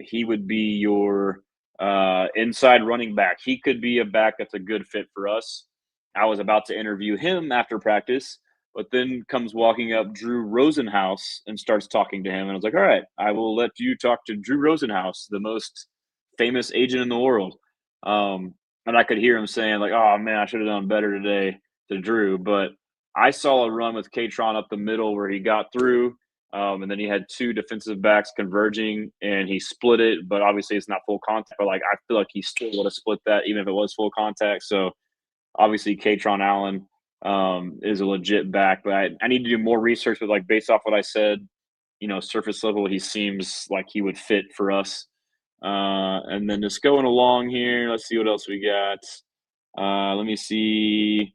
He would be your inside running back. He could be a back that's a good fit for us. I was about to interview him after practice, but then comes walking up Drew Rosenhaus and starts talking to him. And I was like, all right, I will let you talk to Drew Rosenhaus, the most famous agent in the world. And I could hear him saying, like, oh, man, I should have done better today to Drew. But I saw a run with Katron up the middle where he got through, and then he had two defensive backs converging, and he split it. But obviously, it's not full contact. But, like, I feel like he still would have split that even if it was full contact. So, obviously, Katron Allen is a legit back. But I need to do more research. But, like, based off what I said, surface level, he seems like he would fit for us. And then just going along here, let's see what else we got. Let me see.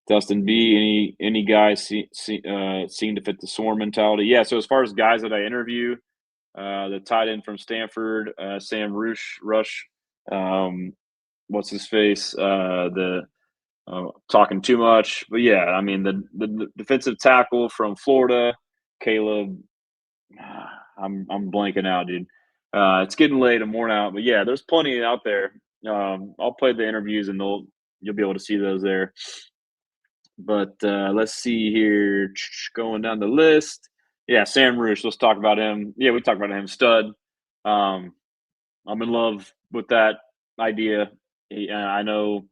Dustin B. Any guys seem to fit the swarm mentality? Yeah. So as far as guys that I interview, the tight end from Stanford, Sam Rush. What's his face? The talking too much, but yeah, I mean the defensive tackle from Florida, Caleb. I'm blanking out, dude. It's getting late. I'm worn out, but yeah, there's plenty out there. I'll play the interviews, and you'll be able to see those there. But let's see here, going down the list. Yeah, Sam Roosh. Let's talk about him. Yeah, we talked about him. Stud. Um, I'm in love with that idea. I know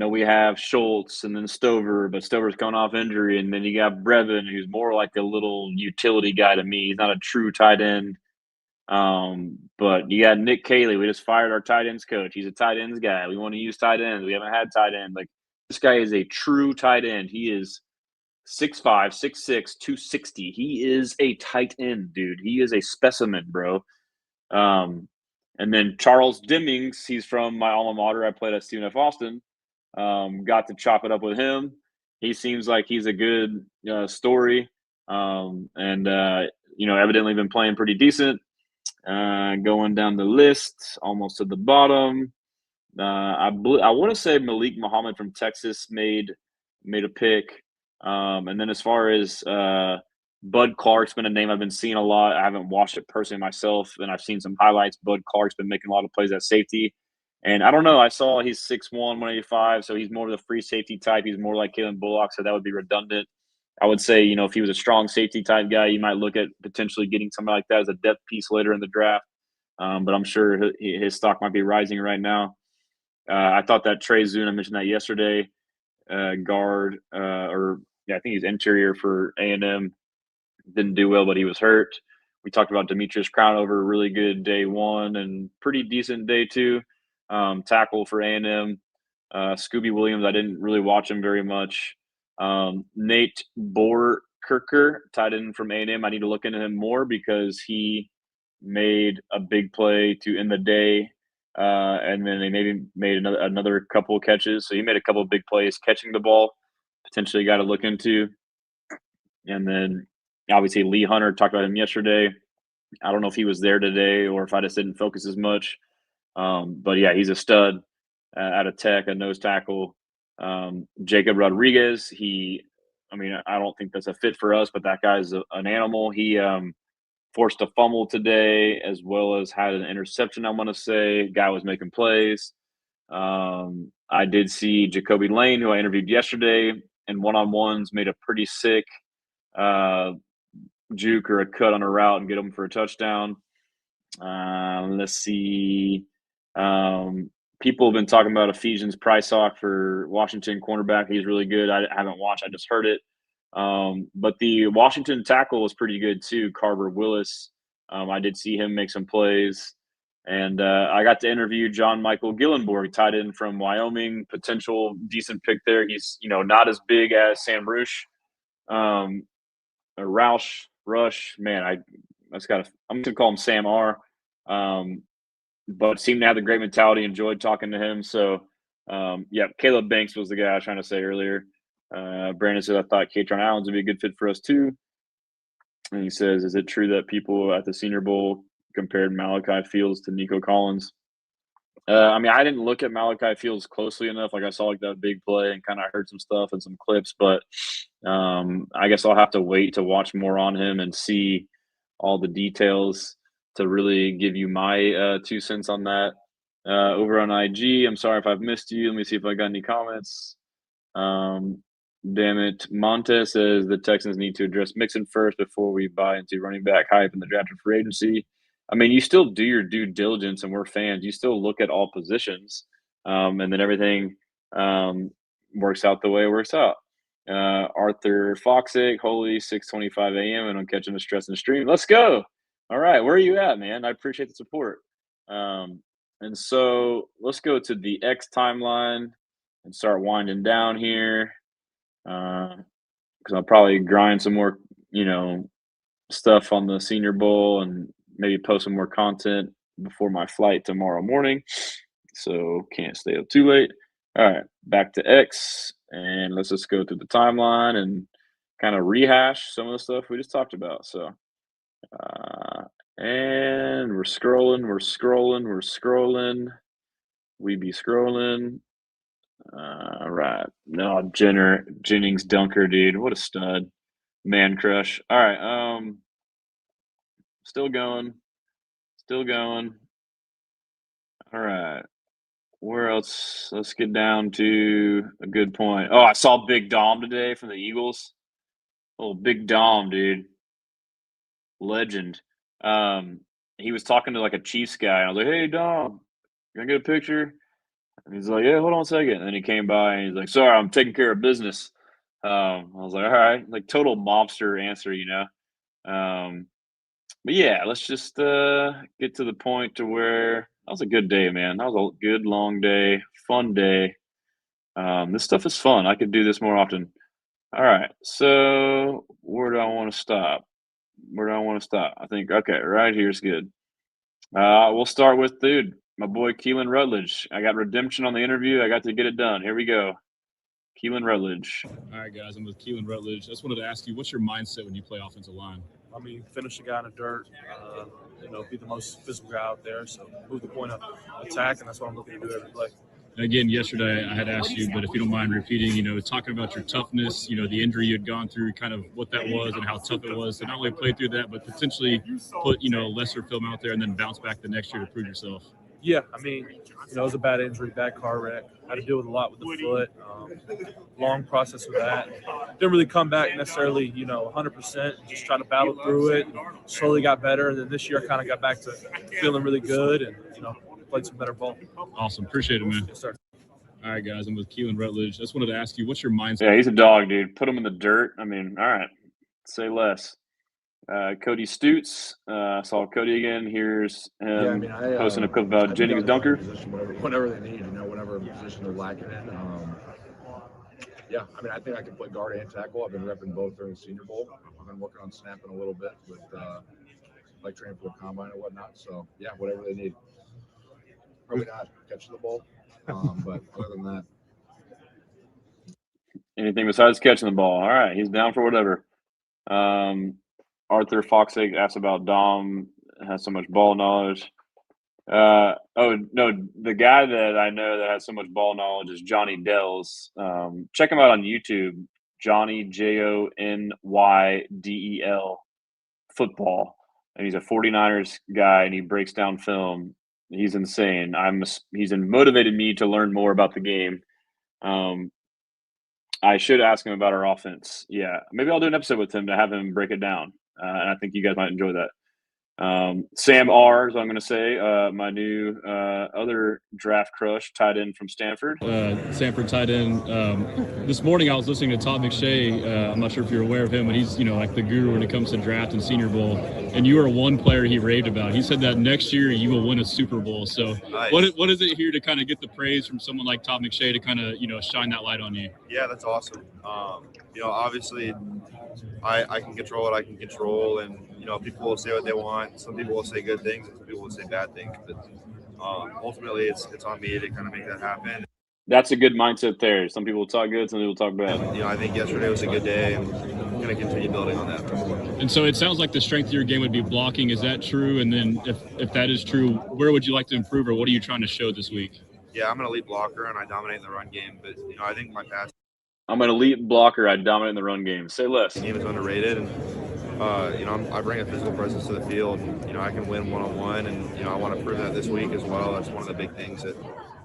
we have Schultz and then Stover, but Stover's coming off injury, and then you got Brevin, who's more like a little utility guy to me. He's not a true tight end. But you got Nick Cayley. We just fired our tight ends coach. He's a tight ends guy. We want to use tight ends. We haven't had tight end. Like this guy is a true tight end. He is 6'5", 6'6", 260. He is a tight end, dude. He is a specimen, bro. And then Charles Dimmings, he's from my alma mater. I played at Stephen F. Austin. Got to chop it up with him. He seems like he's a good story. Evidently been playing pretty decent. Going down the list, almost to the bottom. I want to say Malik Muhammad from Texas made a pick. And then as far as Bud Clark's been a name I've been seeing a lot. I haven't watched it personally myself, and I've seen some highlights. Bud Clark's been making a lot of plays at safety. And I don't know. I saw he's 6'1", 185, so he's more of the free safety type. He's more like Kalen Bullock, so that would be redundant. I would say, if he was a strong safety type guy, you might look at potentially getting somebody like that as a depth piece later in the draft. But I'm sure his stock might be rising right now. I thought that Trey Zune, I mentioned that yesterday, guard, I think he's interior for A&M. Didn't do well, but he was hurt. We talked about Demetrius Crownover, really good day one and pretty decent day two. Tackle for A&M. Scooby Williams, I didn't really watch him very much. Nate Borkirker, tight end from A&M. I need to look into him more because he made a big play to end the day, and then they maybe made another couple of catches. So he made a couple of big plays catching the ball. Potentially got to look into. And then obviously Lee Hunter, talked about him yesterday. I don't know if he was there today or if I just didn't focus as much. But yeah, he's a stud out of Tech, a nose tackle. Jacob Rodriguez, I mean, I don't think that's a fit for us, but that guy's an animal. He forced a fumble today, as well as had an interception. I want to say, guy was making plays. I did see Jacoby Lane, who I interviewed yesterday, in one-on-ones, made a pretty sick uh, juke or a cut on a route and get him for a touchdown. Let's see. Um, People have been talking about Ephesians Price-Hawk for Washington cornerback. He's really good. I haven't watched. I just heard it. But the Washington tackle was pretty good too, Carver Willis. I did see him make some plays. And I got to interview John Michael Gillenborg, tight end from Wyoming, potential decent pick there. He's, not as big as Sam Rush. Rush, man, I'm gonna call him Sam R. But seemed to have the great mentality. Enjoyed talking to him. So, yeah, Caleb Banks was the guy I was trying to say earlier. Brandon said I thought Katron Allen's would be a good fit for us too. And he says, "Is it true that people at the Senior Bowl compared Malachi Fields to Nico Collins?" I mean, I didn't look at Malachi Fields closely enough. Like I saw that big play and kind of heard some stuff and some clips, but I guess I'll have to wait to watch more on him and see all the details to really give you my 2 cents on that. Over on IG, I'm sorry if I've missed you. Let me see if I got any comments. Damn it. Montez says the Texans need to address Mixon first before we buy into running back hype in the draft and free agency. I mean, you still do your due diligence, and we're fans. You still look at all positions, and then everything works out the way it works out. Arthur Foxick, holy 6:25 a.m. and I'm catching the Stressan stream. Let's go. All right, where are you at, man? I appreciate the support. And so let's go to the X timeline and start winding down here. Because I'll probably grind some more, stuff on the Senior Bowl and maybe post some more content before my flight tomorrow morning. So can't stay up too late. All right, back to X, and let's just go through the timeline and kind of rehash some of the stuff we just talked about. So, and we're scrolling. We be scrolling. All right. No, Jennings Dunker, dude. What a stud. Man crush. All right. Still going. All right. Where else? Let's get down to a good point. Oh, I saw Big Dom today from the Eagles. Oh, Big Dom, dude. Legend. He was talking to like a Chiefs guy. I was like, "Hey, Dom, can I get a picture?" And he's like, "Yeah, hold on a second." And then he came by and he's like, "Sorry, I'm taking care of business." I was like, "All right," like total mobster answer, But yeah, let's just get to the point to where that was a good day, man. That was a good long day, fun day. This stuff is fun. I could do this more often. All right, so where do I want to stop? I think okay, right here's good. We'll start with dude, my boy Keelan Rutledge. I got redemption on the interview. I got to get it done. Here we go. Keelan Rutledge. All right, guys, I'm with Keelan Rutledge. I just wanted to ask you, what's your mindset when you play offensive line? I mean, finish the guy in the dirt, be the most physical guy out there. So move the point of attack, and that's what I'm looking to do every play. And again, yesterday I had asked you, but if you don't mind repeating, talking about your toughness, the injury you had gone through, kind of what that was and how tough it was to not only play through that, but potentially put, lesser film out there and then bounce back the next year to prove yourself. Yeah, I mean, it was a bad injury, bad car wreck. I had to deal with a lot with the foot. Long process with that. Didn't really come back necessarily, 100%. Just try to battle through it. Slowly got better. And then this year I kind of got back to feeling really good and, played some better ball. Awesome. Appreciate it, man. Yes, sir. All right, guys. I'm with Keelan Rutledge. I just wanted to ask you, what's your mindset? Yeah, he's a dog, dude. Put him in the dirt. I mean, all right. Say less. Cody Stutes. Saw Cody again. Here's him posting a clip about Jennings Dunker. Whatever they need, whatever position they're lacking in. I think I can play guard and tackle. I've been repping both during the Senior Bowl. I've been working on snapping a little bit with training for the combine and whatnot. So yeah, whatever they need. Probably not catching the ball, but other than that. Anything besides catching the ball. All right, he's down for whatever. Arthur Foxick asked about Dom has so much ball knowledge. Oh no, the guy that I know that has so much ball knowledge is Johnny Dells. Check him out on YouTube. Johnny JONYDEL football, and he's a 49ers guy, and he breaks down film. He's insane. He's motivated me to learn more about the game. I should ask him about our offense. Yeah, maybe I'll do an episode with him to have him break it down, and I think you guys might enjoy that. Sam R, is what I'm going to say, my new other draft crush, tight end from Stanford. Stanford tight end. This morning I was listening to Todd McShay. I'm not sure if you're aware of him, but he's like the guru when it comes to draft and Senior Bowl. And you are one player he raved about. He said that next year you will win a Super Bowl. So nice. What is it here to kind of get the praise from someone like Todd McShay to kind of shine that light on you? Yeah, that's awesome. Obviously I can control what I can control, and people will say what they want. Some people will say good things, and some people will say bad things. But ultimately, it's on me to kind of make that happen. That's a good mindset there. Some people talk good, some people talk bad. And, I think yesterday was a good day, and I'm going to continue building on that. And so it sounds like the strength of your game would be blocking. Is that true? And then if that is true, where would you like to improve, or what are you trying to show this week? Yeah, I'm an elite blocker, and I dominate in the run game. But I think my pass. I'm an elite blocker. I dominate in the run game. Say less. The game is underrated, and I bring a physical presence to the field. And, I can win one-on-one, and I want to prove that this week as well. That's one of the big things that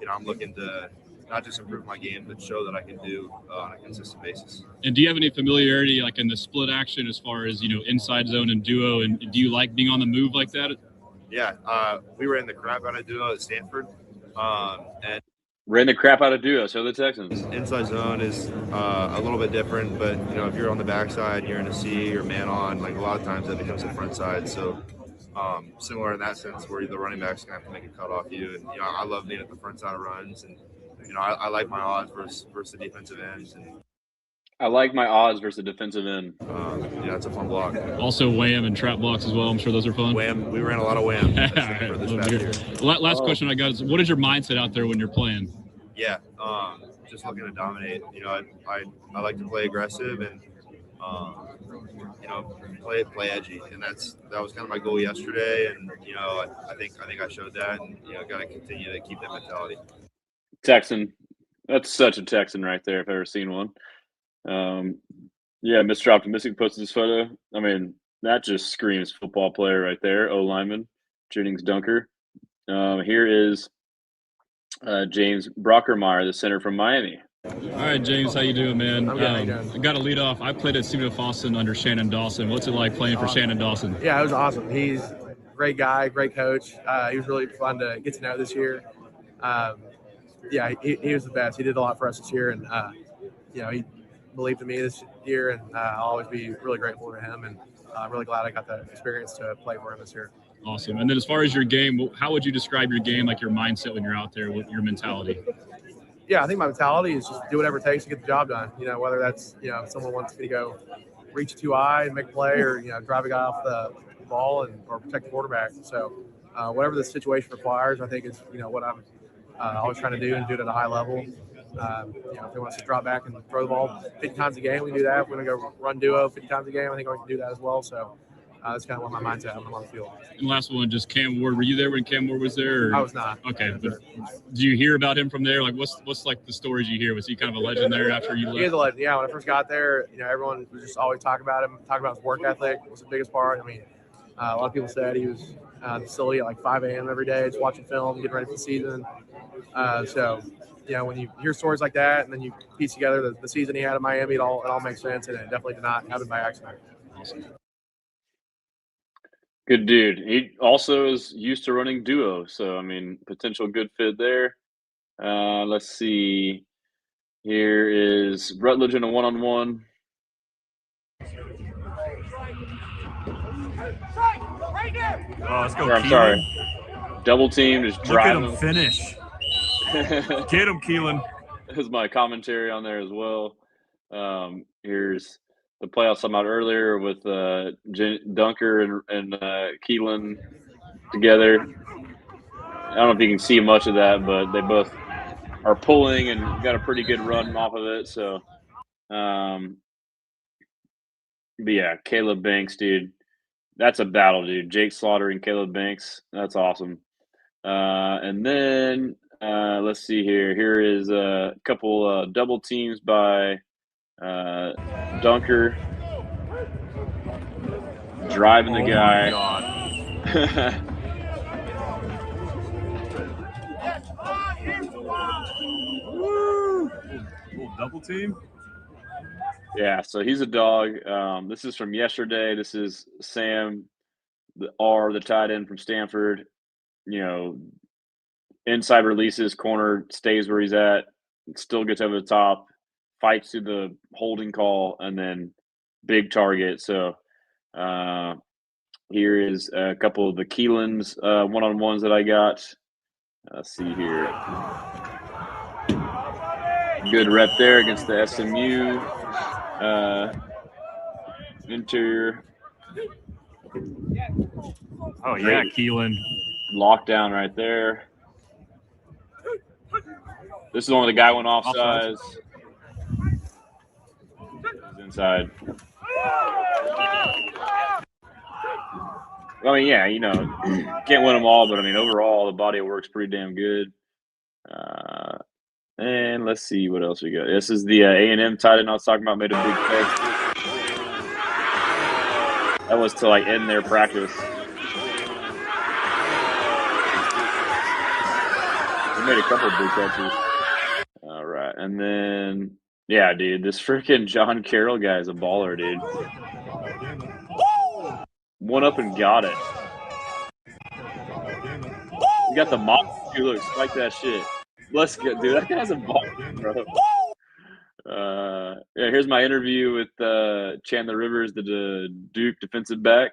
I'm looking to not just improve my game, but show that I can do on a consistent basis. And do you have any familiarity, like in the split action, as far as inside zone and duo? And do you like being on the move like that? Yeah, we ran the crap out of duo at Stanford, and ran the crap out of duo. So the Texans. Inside zone is a little bit different, but if you're on the backside, you're in a C or man on. Like a lot of times that becomes the front side. So similar in that sense, where the running back's gonna have to make a cut off you. And I love being at the front side of runs, and I like my odds versus the defensive ends. And I like my odds versus the defensive end. It's a fun block. Also wham and trap blocks as well. I'm sure those are fun. Wham, we ran a lot of wham for this past year. Last question I got is, what is your mindset out there when you're playing? Yeah, just looking to dominate. I like to play aggressive and play edgy, and that was kind of my goal yesterday. And I think I showed that, and got to continue to keep that mentality. Texan, that's such a Texan right there. If I've ever seen one. Yeah, Mr. Optimistic posted this photo. I mean, that just screams football player right there. O lineman, Jennings dunker. Here is James Brockermeyer, the center from Miami. All right, James, how you doing, man? I'm good. I got to lead off. I played at Stephen Fosston under Shannon Dawson. What's it like playing for Shannon Dawson? Yeah, it was awesome. He's a great guy, great coach. He was really fun to get to know this year. He was the best. He did a lot for us this year, and he believed in me this year, and I'll always be really grateful to him, and I'm really glad I got the experience to play for him this year. Awesome. And then as far as your game, how would you describe your game, like your mindset when you're out there, with your mentality? Yeah, I think my mentality is just do whatever it takes to get the job done. Whether that's, if someone wants me to go reach too high and make a play, or, drive a guy off the ball or protect the quarterback. So whatever the situation requires, I think is, what I'm always trying to do, and do it at a high level. If they want us to drop back and throw the ball 50 times a game, we can do that. If we're going to go run duo 50 times a game, I think I can do that as well. So that's kind of what my mindset when I'm on the field. And last one, just Cam Ward. Were you there when Cam Ward was there? Or? I was not. Okay. But do you hear about him from there? Like, what's like the stories you hear? Was he kind of a legend there after you left? He is a legend. Yeah, when I first got there, everyone was just always talking about him, talking about his work ethic was the biggest part. I mean, a lot of people said he was at the facility at like 5 a.m. every day, just watching film, getting ready for the season. When you hear stories like that, and then you piece together the season he had in Miami, it all makes sense, and it definitely did not happen by accident. Awesome. Good dude. He also is used to running duo, so I mean, potential good fit there. Let's see. Here is Rutledge in a one-on-one. Oh, let's go. I'm sorry. Double team, just driving. Look at him finish. Get him, Keelan. There's my commentary on there as well. Here's the play I was talking about earlier with Dunker and Keelan together. I don't know if you can see much of that, but they both are pulling and got a pretty good run off of it. So, but yeah, Caleb Banks, dude. That's a battle, dude. Jake Slaughter and Caleb Banks. That's awesome. And then let's see here. Here is a couple double teams by Dunker. Driving the guy. Woo! Little double team. Yeah, so he's a dog. This is from yesterday. This is Sam, the tight end from Stanford. Inside releases, corner stays where he's at, still gets over the top, fights through the holding call, and then big target. So here is a couple of the Keelan's one-on-ones that I got. Let's see here. Good rep there against the SMU interior. Oh, yeah, Keelan. Lockdown right there. This is the one where the guy went offsides. He's inside. I mean, yeah, can't win them all, but I mean, overall, the body of work's pretty damn good. And let's see what else we got. This is the A&M tight end I was talking about, made a big play. That was to end their practice. He made a couple of big catches. All right, and then yeah, dude, this freaking John Carroll guy is a baller, dude. One up and got it. You got the mop too. Look, spike that shit. Let's go, dude. That guy's a baller, bro. Yeah, here's my interview with Chandler Rivers, the Duke defensive back.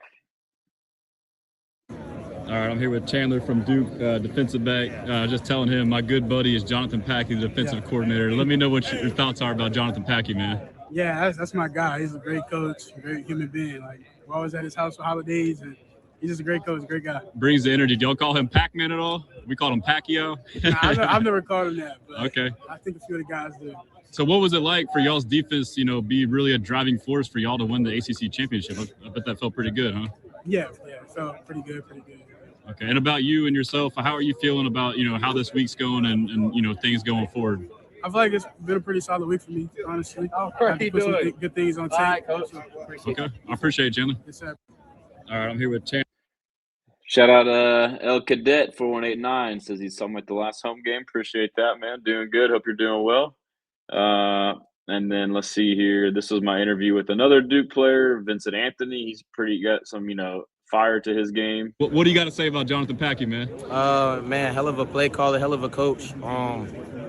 All right, I'm here with Chandler from Duke, defensive back. Just telling him my good buddy is Jonathan Packey, the defensive coordinator. Let me know what your thoughts are about Jonathan Packey, man. Yeah, that's my guy. He's a great coach, a great human being. We're always at his house for holidays, and he's just a great coach, great guy. Brings the energy. Do y'all call him Pac-Man at all? We call him Pacquiao. Nah, I've never called him that, but okay. I think a few of the guys do. So what was it like for y'all's defense, be really a driving force for y'all to win the ACC championship? I bet that felt pretty good, huh? Yeah, it felt pretty good. Okay, and about you and yourself, how are you feeling about, how this week's going and things going forward? I feel like it's been a pretty solid week for me, honestly. Oh, I have to put some good things on tape. All right, Coach. Okay, I appreciate it, Chandler. Yes, sir. All right, I'm here with Chandler. Shout out El Cadet 4189 says he saw him at the last home game. Appreciate that, man. Doing good. Hope you're doing well. And then let's see here. This was my interview with another Duke player, Vincent Anthony. He's got some, fire to his game. What do you got to say about Jonathan Packey, man? Man, hell of a play caller, hell of a coach.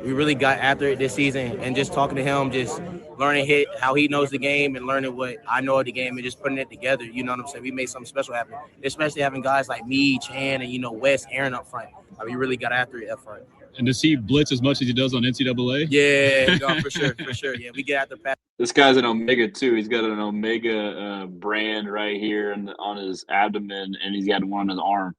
We really got after it this season, and just talking to him, just learning how he knows the game and learning what I know of the game and just putting it together. You know what I'm saying? We made something special happen, especially having guys like me, Chan, and, Wes, Aaron up front. We really got after it up front. And does he blitz as much as he does on NCAA? Yeah, no, for sure. Yeah, we get after Pat. This guy's an Omega too. He's got an Omega brand right here on his abdomen, and he's got one on his arm.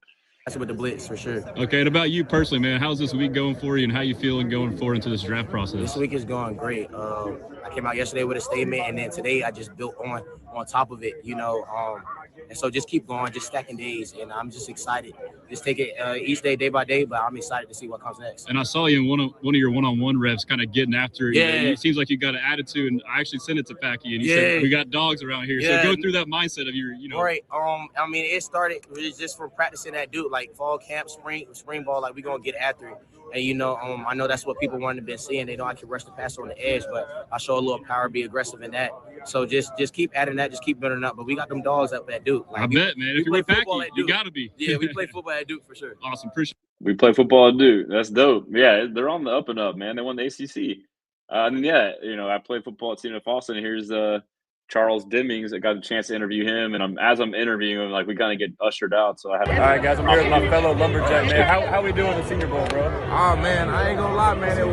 That's with the blitz for sure. Okay, and about you personally, man, how's this week going for you, and how you feeling going forward into this draft process? This week is going great. I came out yesterday with a statement, and then today I just built on top of it, and so just keep going, just stacking days, and I'm just excited. Just take it each day by day, but I'm excited to see what comes next. And I saw you in one of your one-on-one reps kind of getting after it. Yeah. It seems like you got an attitude, and I actually sent it to Packy, and he said, we got dogs around here. Yeah. So go through that mindset of your, Right. It started really just from practicing that Duke, fall camp, spring ball, we going to get after it. And, I know that's what people wanted to be seeing. They know I can rush the passer on the edge, but I show a little power, be aggressive in that. So just keep adding that, just keep building up. But we got them dogs up at Duke. I bet, man. If you're with Packy, you got to be. Yeah, we play football at Duke for sure. Awesome. Appreciate it. We play football at Duke. That's dope. Yeah, they're on the up and up, man. They won the ACC. And I played football at CNF Austin. Here's Charles Dimmings. I got a chance to interview him, and as I'm interviewing him, we kind of get ushered out. So I had. All right, guys, I'm here with my fellow lumberjack, man. How we doing the Senior Bowl, bro? Oh man, I ain't gonna lie, man.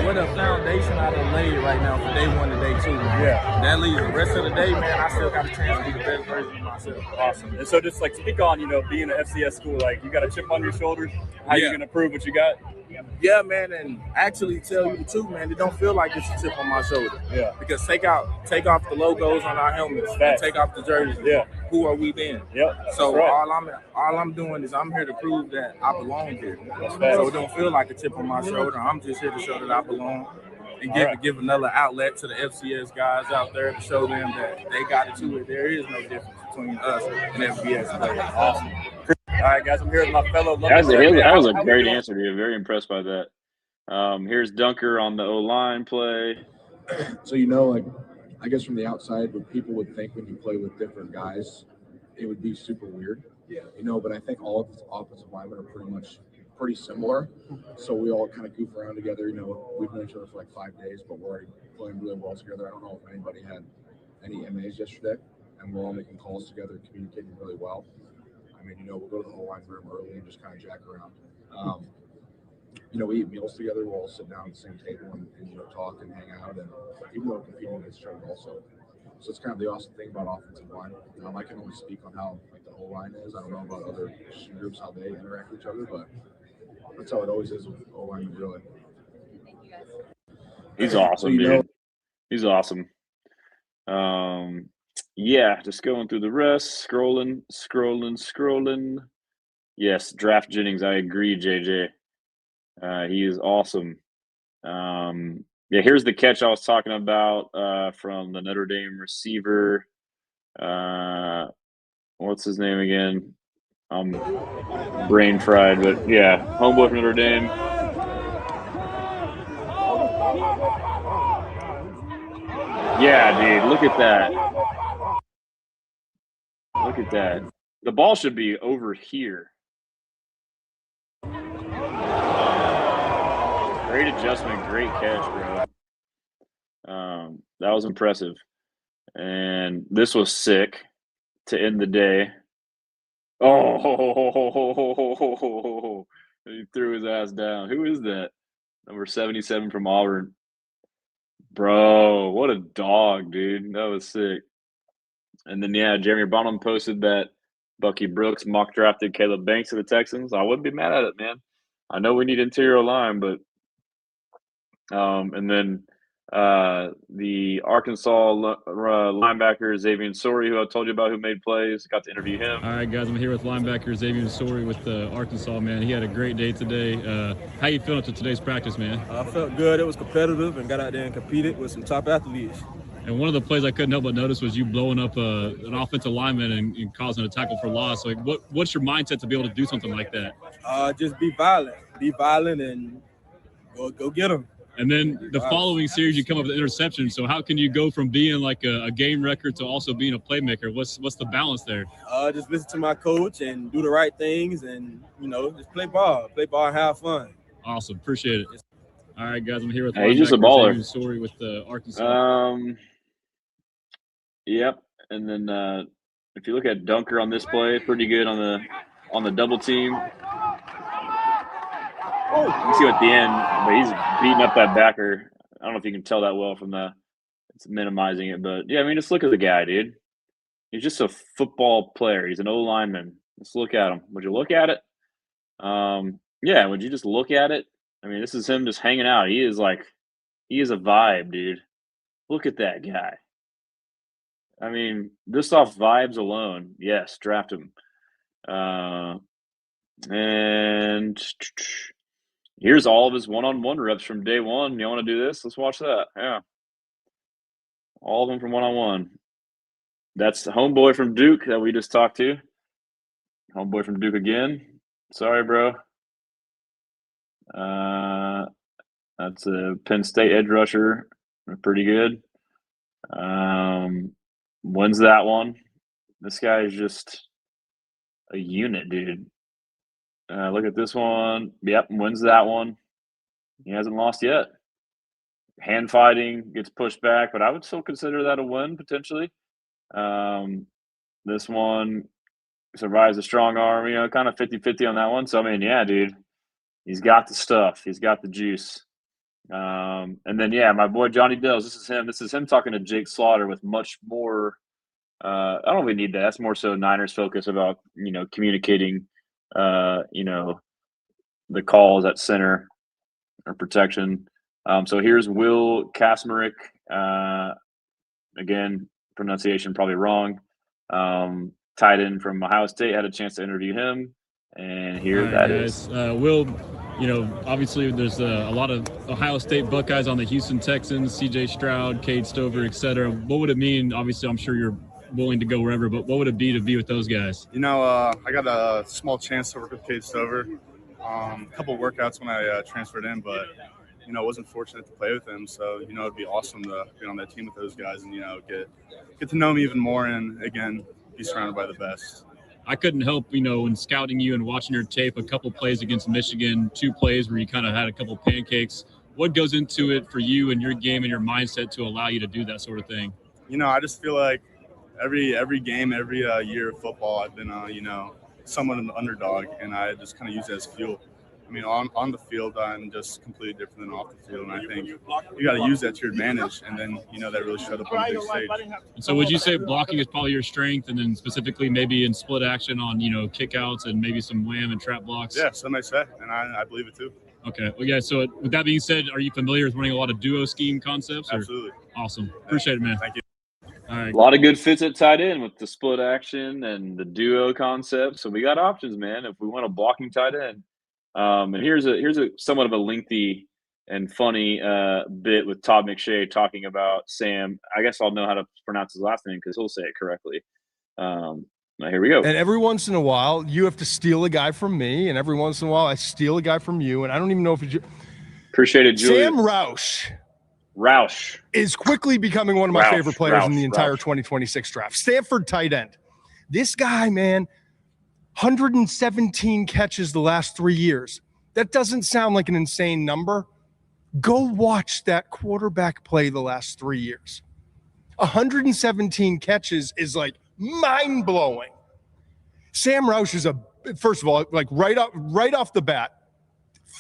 What a foundation I done laid right now for day one to day two. Man. Yeah. That leaves the rest of the day, man. I still got a chance to be the best version of myself. Awesome. And so just speak on, being an FCS school, you got a chip on your shoulder. How you gonna prove what you got? Yeah, man, and actually tell you the truth, man, it don't feel like it's a chip on my shoulder. Yeah. Because take off the logos on our helmets, and take off the jerseys. Yeah. who are we then? Yep. So right. all I'm doing is I'm here to prove that I belong here. So it don't feel like a chip on my shoulder. I'm just here to show that I belong and give another outlet to the FCS guys out there to show them that they got it too. There is no difference between us and FBS players. Awesome. All right, guys, I'm here with my fellow. That was a great answer, dude. Very impressed by that. Here's Dunker on the O-line play. So, like, I guess from the outside, what people would think when you play with different guys, it would be super weird. But I think all of the offensive linemen are pretty similar. So we all kind of goof around together. We've known each other for like 5 days, but we're already playing really well together. I don't know if anybody had any MAs yesterday, and we're all making calls together, communicating really well. I mean, we'll go to the whole line room early and just kind of jack around. We eat meals together. We'll all sit down at the same table and talk and hang out, and even though we're competing against each other also. So it's kind of the awesome thing about offensive line. I can only speak on how the whole line is. I don't know about other position groups, how they interact with each other, but that's how it always is with O-line, really. He's awesome, dude. He's awesome. Yeah, just going through the rest, scrolling. Yes, Draft Jennings. I agree, JJ. He is awesome. Yeah, here's the catch I was talking about from the Notre Dame receiver. What's his name again? I'm brain fried, but yeah, homeboy from Notre Dame. Yeah, dude, look at that. Look at that. The ball should be over here. Great adjustment, great catch, bro. That was impressive. And this was sick to end the day. Oh, he threw his ass down. Who is that? Number 77 from Auburn. Bro, what a dog, dude. That was sick. And then, yeah, Jeremy Bonham posted that Bucky Brooks mock drafted Caleb Banks to the Texans. I wouldn't be mad at it, man. I know we need interior line, but and then the Arkansas linebacker Xavier Sori, who I told you about, who made plays, got to interview him. All right, guys, I'm here with linebacker Xavier Sori with Arkansas, man. He had a great day today. How you feeling after today's practice, man? I felt good. It was competitive and got out there and competed with some top athletes. And one of the plays I couldn't help but notice was you blowing up an offensive lineman and causing a tackle for loss. Like, what's your mindset to be able to do something like that? Just be violent, and go get them. And then the following series, you come up with an interception. So how can you go from being like a game record to also being a playmaker? What's the balance there? Just listen to my coach and do the right things, and just play ball and have fun. Awesome, appreciate it. All right, guys, I'm here with he's just a baller. Sorry with Arkansas. Yep, and then if you look at Dunker on this play, pretty good on the double team. You can see at the end, but he's beating up that backer. I don't know if you can tell that well from it's minimizing it, but yeah, I mean, just look at the guy, dude. He's just a football player. He's an O-lineman. Let's look at him. Would you look at it? Yeah, would you just look at it? I mean, this is him just hanging out. He is a vibe, dude. Look at that guy. I mean, just off vibes alone, yes, draft him. And here's all of his one-on-one reps from day one. You want to do this? Let's watch that. Yeah. All of them from one-on-one. That's the homeboy from Duke that we just talked to. Homeboy from Duke again. Sorry, bro. That's a Penn State edge rusher. Pretty good. Wins that one. This guy is just a unit, dude. Look at this one. Yep, wins that one. He hasn't lost yet. Hand fighting, gets pushed back, but I would still consider that a win potentially. This one survives a strong arm, kind of 50-50 on that one. So, I mean, yeah, dude, he's got the stuff. He's got the juice. And then, yeah, my boy Johnny Dills, this is him. This is him talking to Jake Slaughter with much more I don't really need that. That's more so Niners focus about, communicating, the calls at center or protection. So here's Will Kasmerick. Again, pronunciation probably wrong. tight end from Ohio State. Had a chance to interview him, and here All right, that guys. is. Will, obviously there's a lot of Ohio State Buckeyes on the Houston Texans, C.J. Stroud, Cade Stover, etc. What would it mean? Obviously, I'm sure you're willing to go wherever, but what would it be to be with those guys? I got a small chance to work with Cade Stover. A couple workouts when I transferred in, but wasn't fortunate to play with him. So it'd be awesome to be on that team with those guys and get to know him even more, and again be surrounded by the best. I couldn't help, in scouting you and watching your tape, a couple plays against Michigan, 2 plays where you kind of had a couple pancakes. What goes into it for you and your game and your mindset to allow you to do that sort of thing? I just feel like every game, every year of football, I've been, somewhat of an underdog, and I just kind of use it as fuel. I mean, on the field, I'm just completely different than off the field, and I think you got to use that to your advantage, and then, that really showed up on the big stage. And so would you say blocking is probably your strength, and then specifically maybe in split action on, kickouts and maybe some wham and trap blocks? Yeah, some may say, and I believe it too. Okay. Well, yeah, so with that being said, are you familiar with running a lot of duo scheme concepts? Absolutely. Awesome. Appreciate it, man. Thank you. All right. A lot of good fits at tight end with the split action and the duo concept. So we got options, man. If we want a blocking tight end, and here's a somewhat of a lengthy and funny bit with Todd McShay talking about Sam. I guess I'll know how to pronounce his last name because he'll say it correctly. Now here we go. And every once in a while, you have to steal a guy from me, and every once in a while, I steal a guy from you. And I don't even know if it's appreciate it, Julian. Sam Roush is quickly becoming one of my favorite players in the entire 2026 draft. Stanford tight end. This guy, man, 117 catches the last 3 years. That doesn't sound like an insane number. Go watch that quarterback play the last 3 years. 117 catches is like mind-blowing. Sam Roush is first of all, like right off the bat,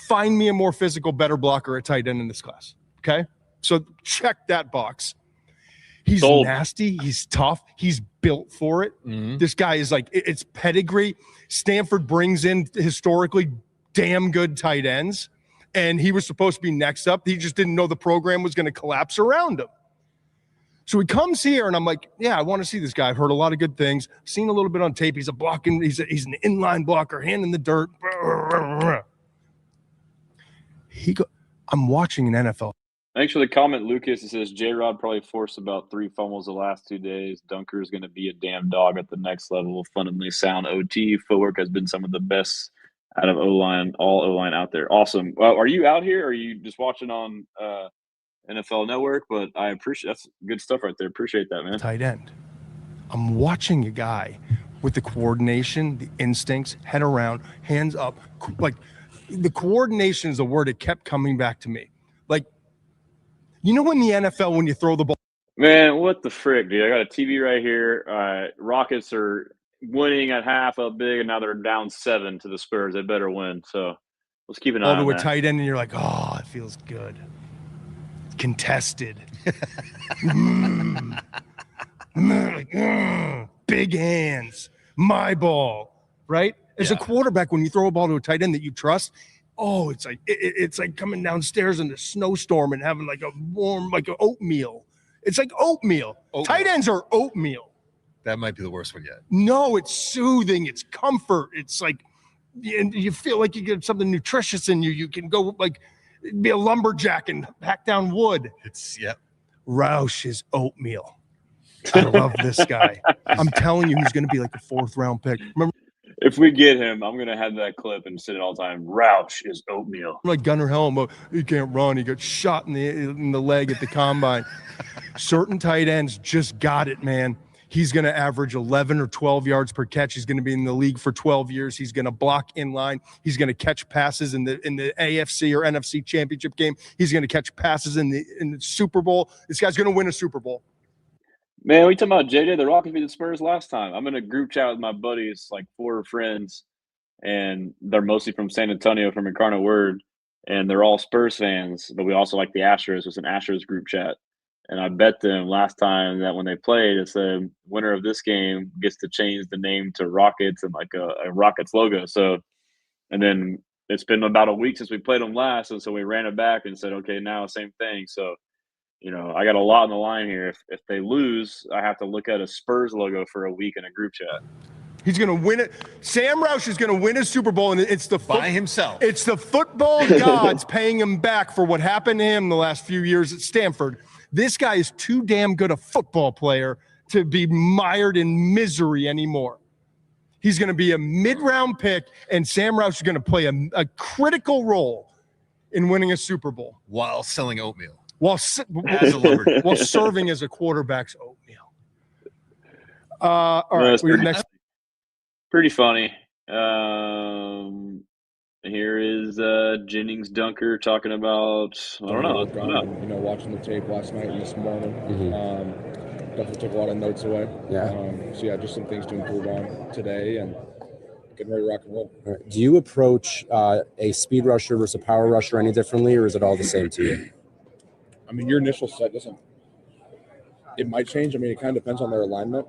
find me a more physical, better blocker at tight end in this class. Okay? So check that box. He's nasty. He's tough. He's built for it. Mm-hmm. This guy is like, it's pedigree. Stanford brings in historically damn good tight ends, and he was supposed to be next up. He just didn't know the program was going to collapse around him. So he comes here, and I'm like, yeah, I want to see this guy. I've heard a lot of good things. Seen a little bit on tape. He's an inline blocker, hand in the dirt. I'm watching an NFL. Thanks for the comment, Lucas. It says J-Rod probably forced about 3 fumbles the last 2 days. Dunker is going to be a damn dog at the next level. Fundamentally sound OT. Footwork has been some of the best out of O-line, all O-line out there. Awesome. Well, are you out here? Or are you just watching on NFL Network? But I appreciate that's good stuff right there. Appreciate that, man. Tight end. I'm watching a guy with the coordination, the instincts, head around, hands up. Like the coordination is a word that kept coming back to me. Like, you know, in the NFL, when you throw the ball. Man, what the frick, dude? I got a TV right here. Rockets are winning at half up big, and now they're down 7 to the Spurs. They better win. So let's keep an eye on to a that. tight end, and you're like, oh, it feels good. Contested. Big hands. My ball. Right? As a quarterback, when you throw a ball to a tight end that you trust, oh, it's like coming downstairs in a snowstorm and having like a warm, like an oatmeal. It's like oatmeal. Tight ends are oatmeal. That might be the worst one yet. No, it's soothing. It's comfort. It's like you feel like you get something nutritious in you. You can go like be a lumberjack and hack down wood. Roush is oatmeal. I love this guy. I'm telling you, he's going to be like a 4th round pick. Remember? If we get him, I'm going to have that clip and sit it all the time. Roush is oatmeal. Like Gunnar Helm, he can't run. He got shot in the leg at the combine. Certain tight ends just got it, man. He's going to average 11 or 12 yards per catch. He's going to be in the league for 12 years. He's going to block in line. He's going to catch passes in the AFC or NFC championship game. He's going to catch passes in the Super Bowl. This guy's going to win a Super Bowl. Man, we talking about JJ? The Rockets beat the Spurs last time. I'm in a group chat with my buddies, like 4 friends, and they're mostly from San Antonio, from Incarnate Word, and they're all Spurs fans, but we also like the Astros. It's an Astros group chat. And I bet them last time that when they played, it's the winner of this game gets to change the name to Rockets and like a Rockets logo. So, and then it's been about a week since we played them last, and so we ran it back and said, okay, now same thing. So, I got a lot on the line here. If they lose, I have to look at a Spurs logo for a week in a group chat. He's going to win it. Sam Roush is going to win a Super Bowl, and it's by himself. It's the football gods paying him back for what happened to him the last few years at Stanford. This guy is too damn good a football player to be mired in misery anymore. He's going to be a mid-round pick, and Sam Roush is going to play a critical role in winning a Super Bowl. While selling oatmeal. As a lumberjack. While serving as a quarterback's oatmeal. All right, we next. Pretty funny. Here is Jennings Dunker talking about, I don't know. Watching the tape last night and this morning. Definitely took a lot of notes away. Yeah. Just some things to improve on today and getting ready to rock and roll. All right. Do you approach a speed rusher versus a power rusher any differently, or is it all the same to you? Your initial set it might change. It kind of depends on their alignment.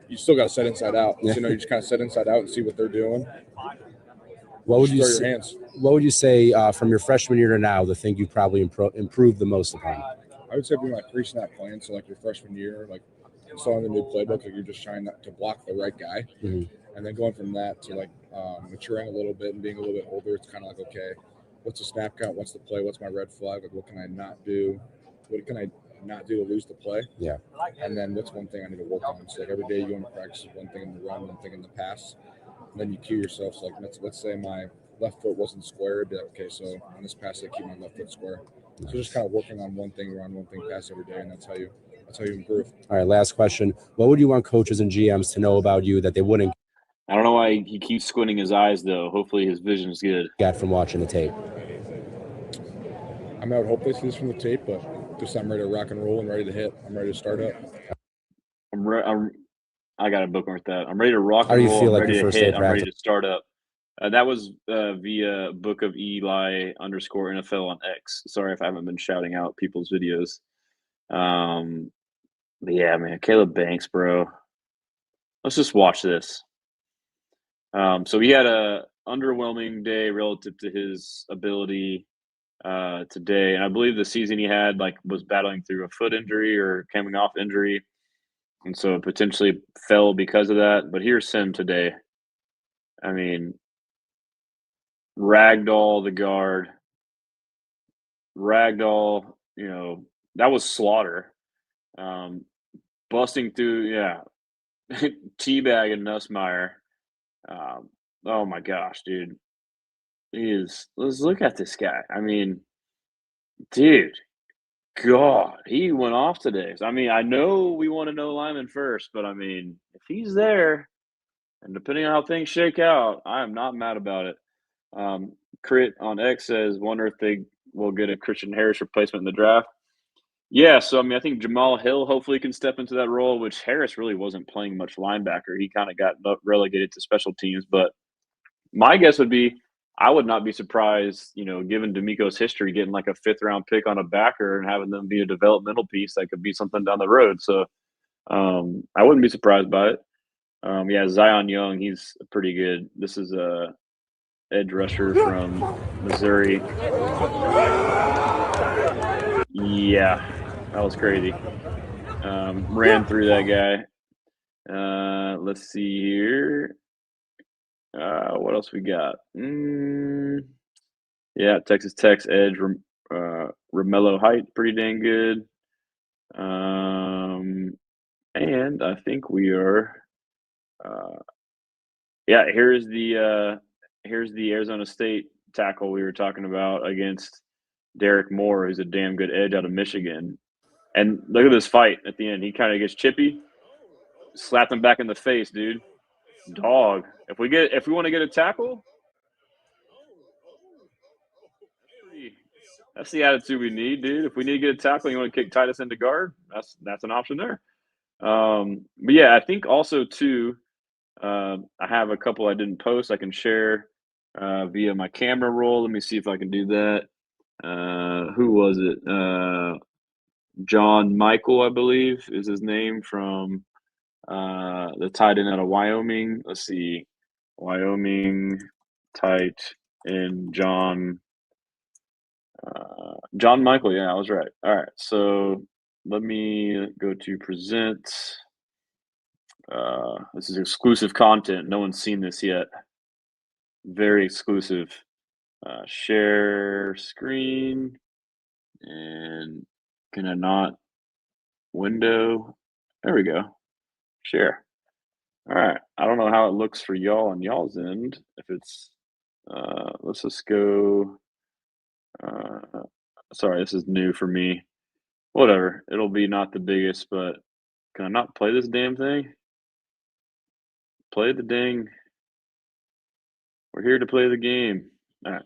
You still got to set inside out. Yeah. You just kind of set inside out and see what they're doing. What would What would you say from your freshman year to now, the thing you probably improved the most upon? I would say be my pre-snap plan. So your freshman year, installing the new playbook, you're just trying to block the right guy. And then going from that to maturing a little bit and being a little bit older, it's kind of okay, what's the snap count? What's the play? What's my red flag? What can I not do? What can I not do to lose the play? Yeah. And then what's one thing I need to work on? So every day you go into practice, one thing in the run, one thing in the pass. And then you cue yourself. So let's say my left foot wasn't square. It'd be okay, so on this pass I keep my left foot square. So just kind of working on one thing run, one thing pass every day, and that's how you improve. All right, last question. What would you want coaches and GMs to know about you that they wouldn't? I don't know why he keeps squinting his eyes, though. Hopefully his vision is good. Get from watching the tape. I would hope they see this from the tape, but just I'm ready to rock and roll and ready to hit. I'm ready to start up. I got to bookmark that. I'm ready to rock How and do you roll. feel I'm like ready your to first day hit. of I'm ready practice? to start up. That was via Book of Eli _NFL on X. Sorry if I haven't been shouting out people's videos. But yeah, man, Caleb Banks, bro. Let's just watch this. So he had a underwhelming day relative to his ability today, and I believe the season he had was battling through a foot injury or coming off injury, and so it potentially fell because of that. But here's him today. I mean, ragdoll the guard, ragdoll. That was slaughter. Busting through, teabag and Nussmeier. Oh my gosh, dude. Let's look at this guy. I mean, dude, God, he went off today. So, I know we want to know Lyman first, but if he's there, and depending on how things shake out, I am not mad about it. Crit on X says, wonder if they will get a Christian Harris replacement in the draft. Yeah, so I think Jamal Hill hopefully can step into that role, which Harris really wasn't playing much linebacker. He kind of got relegated to special teams. But my guess would be I would not be surprised, given D'Amico's history, getting like a 5th-round pick on a backer and having them be a developmental piece that could be something down the road. So I wouldn't be surprised by it. Zion Young, he's pretty good. This is a edge rusher from Missouri. Yeah, that was crazy. Ran through that guy. Let's see here. What else we got? Texas Tech's edge, Romello Height, pretty dang good. And I think we are. Here's the Arizona State tackle we were talking about against Derek Moore, who's a damn good edge out of Michigan. And look at this fight at the end. He kind of gets chippy, slapped him back in the face, dude. Dog. If we want to get a tackle, that's the attitude we need, dude. If we need to get a tackle, you want to kick Titus into guard, that's an option there. I think also too, I have a couple I didn't post. I can share via my camera roll. Let me see if I can do that. Who was it? John Michael, I believe, is his name, from the tight end out of Wyoming. Let's see. Wyoming tight end John John Michael, yeah, I was right. All right, so let me go to present. This is exclusive content. No one's seen this yet. Very exclusive. Share screen. And can I not window? There we go. Share. All right. I don't know how it looks for y'all on y'all's end. If it's, let's just go. Sorry, this is new for me. Whatever. It'll be not the biggest, but can I not play this damn thing? Play the dang. We're here to play the game. All right.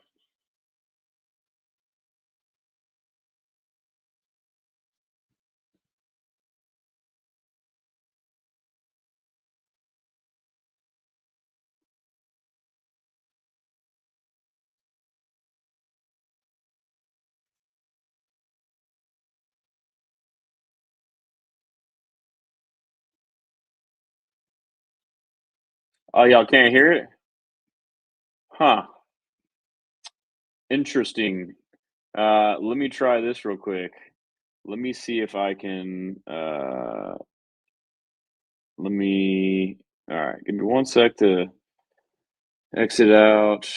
Oh, y'all can't hear it? Huh. Interesting. Let me try this real quick. Let me see if I can, all right, give me one sec to exit out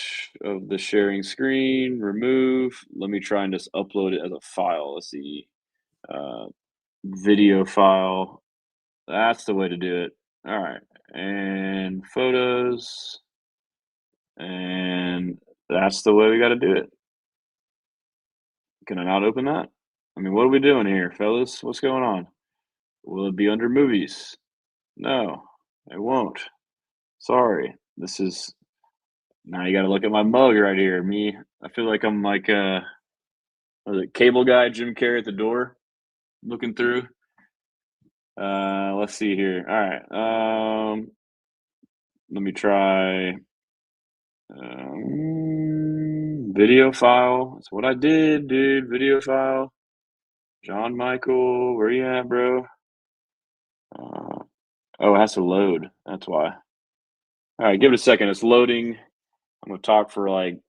of the sharing screen, remove. Let me try and just upload it as a file. Let's see. Video file. That's the way to do it. All right. And photos. And that's the way we got to do it. Can I not open that? I mean, what are we doing here, fellas? What's going on? Will it be under movies? No, it won't. Sorry. This is now you got to look at my mug right here. Me, I feel like I'm like was it cable guy Jim Carrey at the door, looking through. Let's see here. All right. Let me try video file. That's what I did, dude. Video file. John Michael, where you at, bro? Oh, it has to load. That's why. All right, give it a second. It's loading. I'm gonna talk for like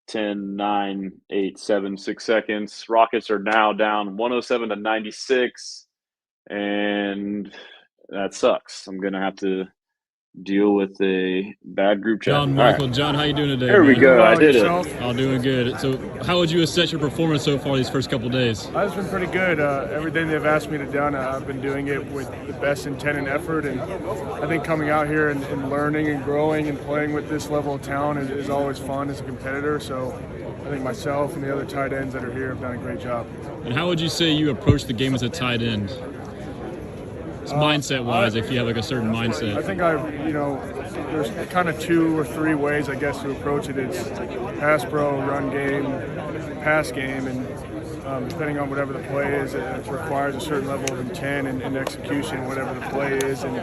10, 9, 8, 7, 6 seconds. Rockets are now down 107 to 96, and that sucks. I'm gonna have to deal with a bad group chat. John Michael, John, how you doing today? There man? we go. I did it. All doing good. So, how would you assess your performance so far these first couple of days? It's been pretty good. Everything they've asked me to do, I've been doing it with the best intent and effort. And I think coming out here and learning and growing and playing with this level of talent is always fun as a competitor. So I think myself and the other tight ends that are here have done a great job. And how would you say you approach the game as a tight end? Mindset-wise, if you have like a certain mindset. I think there's kind of 2 or 3 ways, I guess, to approach it. It's pass pro, run game, pass game, and depending on whatever the play is, it requires a certain level of intent and execution, whatever the play is. And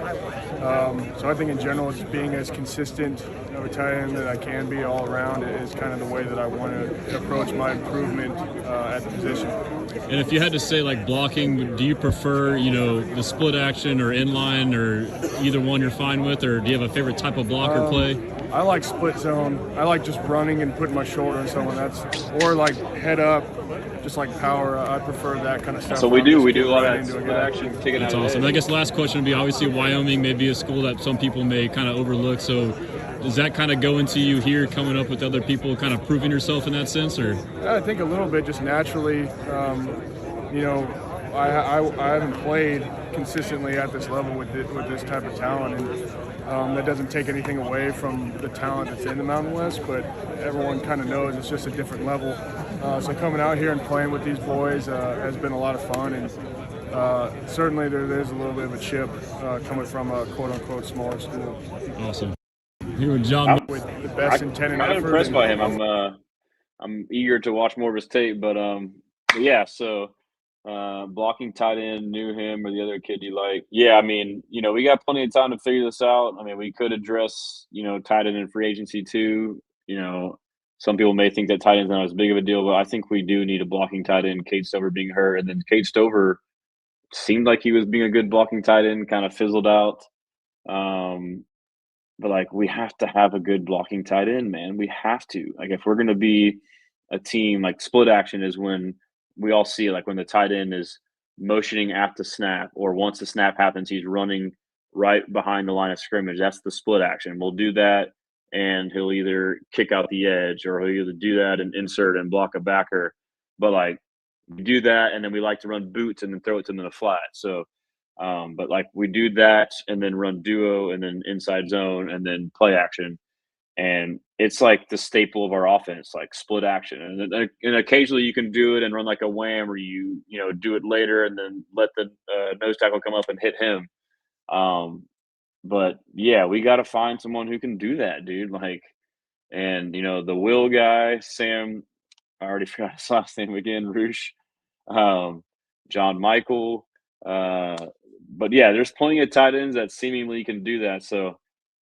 so I think in general, just being as consistent of a tight end that I can be all around is kind of the way that I want to approach my improvement at the position. And if you had to say like blocking, do you prefer, the split action or inline, or either one you're fine with, or do you have a favorite type of block or play? I like split zone. I like just running and putting my shoulder on someone. Or like head up, just like power. I prefer that kind of stuff. So we do a lot of split action. That's awesome. I guess last question would be, obviously Wyoming may be a school that some people may kind of overlook. So does that kind of go into you here coming up with other people, kind of proving yourself in that sense, or? I think a little bit, just naturally. I haven't played consistently at this level with this type of talent, and that doesn't take anything away from the talent that's in the Mountain West, but everyone kind of knows it's just a different level. So coming out here and playing with these boys has been a lot of fun, and certainly there's a little bit of a chip coming from a quote-unquote smaller school. Awesome. Here with John. With the best intent and effort. I'm impressed by him. I'm eager to watch more of his tape, but yeah. So blocking tight end, knew him or the other kid you like. Yeah, I mean, we got plenty of time to figure this out. I mean, we could address tight end in free agency too. Some people may think that tight end's not as big of a deal, but I think we do need a blocking tight end. Cade Stover being hurt, and then Cade Stover seemed like he was being a good blocking tight end, kind of fizzled out. But like, we have to have a good blocking tight end, man. We have to. Like, if we're going to be a team like split action is when we all see like when the tight end is motioning at the snap, or once the snap happens, he's running right behind the line of scrimmage. That's the split action. We'll do that, and he'll either kick out the edge, or he'll either do that and insert and block a backer. But like we do that, and then we like to run boots and then throw it to them in the flat. So, but like we do that and then run duo and then inside zone and then play action. And it's like the staple of our offense, like split action. And occasionally you can do it and run like a wham, or you know do it later and then let the nose tackle come up and hit him. But yeah, we got to find someone who can do that, dude. Like, and you know the Will guy, Sam. I already forgot his last name again, Roosh. John Michael. But yeah, there's plenty of tight ends that seemingly can do that. So,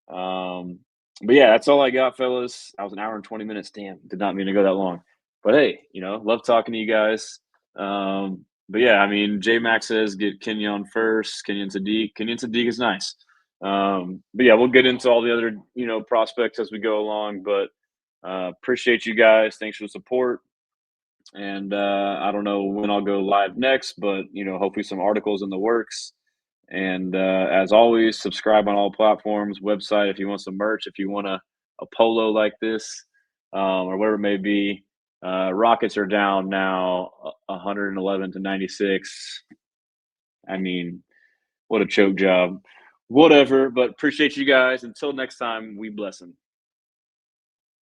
but yeah, that's all I got, fellas. I was an hour and 20 minutes. Damn, did not mean to go that long. But hey, you know, love talking to you guys. But yeah, I mean, J Max says get Kenyon first. Kenyon Sadiq is nice. But yeah, we'll get into all the other, you know, prospects as we go along. But appreciate you guys. Thanks for the support. And I don't know when I'll go live next, but you know, hopefully some articles in the works. And as always, subscribe on all platforms. Website if you want some merch, if you want a polo like this, or whatever it may be. Rockets are down now, 111 to 96. I mean, what a choke job. Whatever. But appreciate you guys. Until next time, we bless them.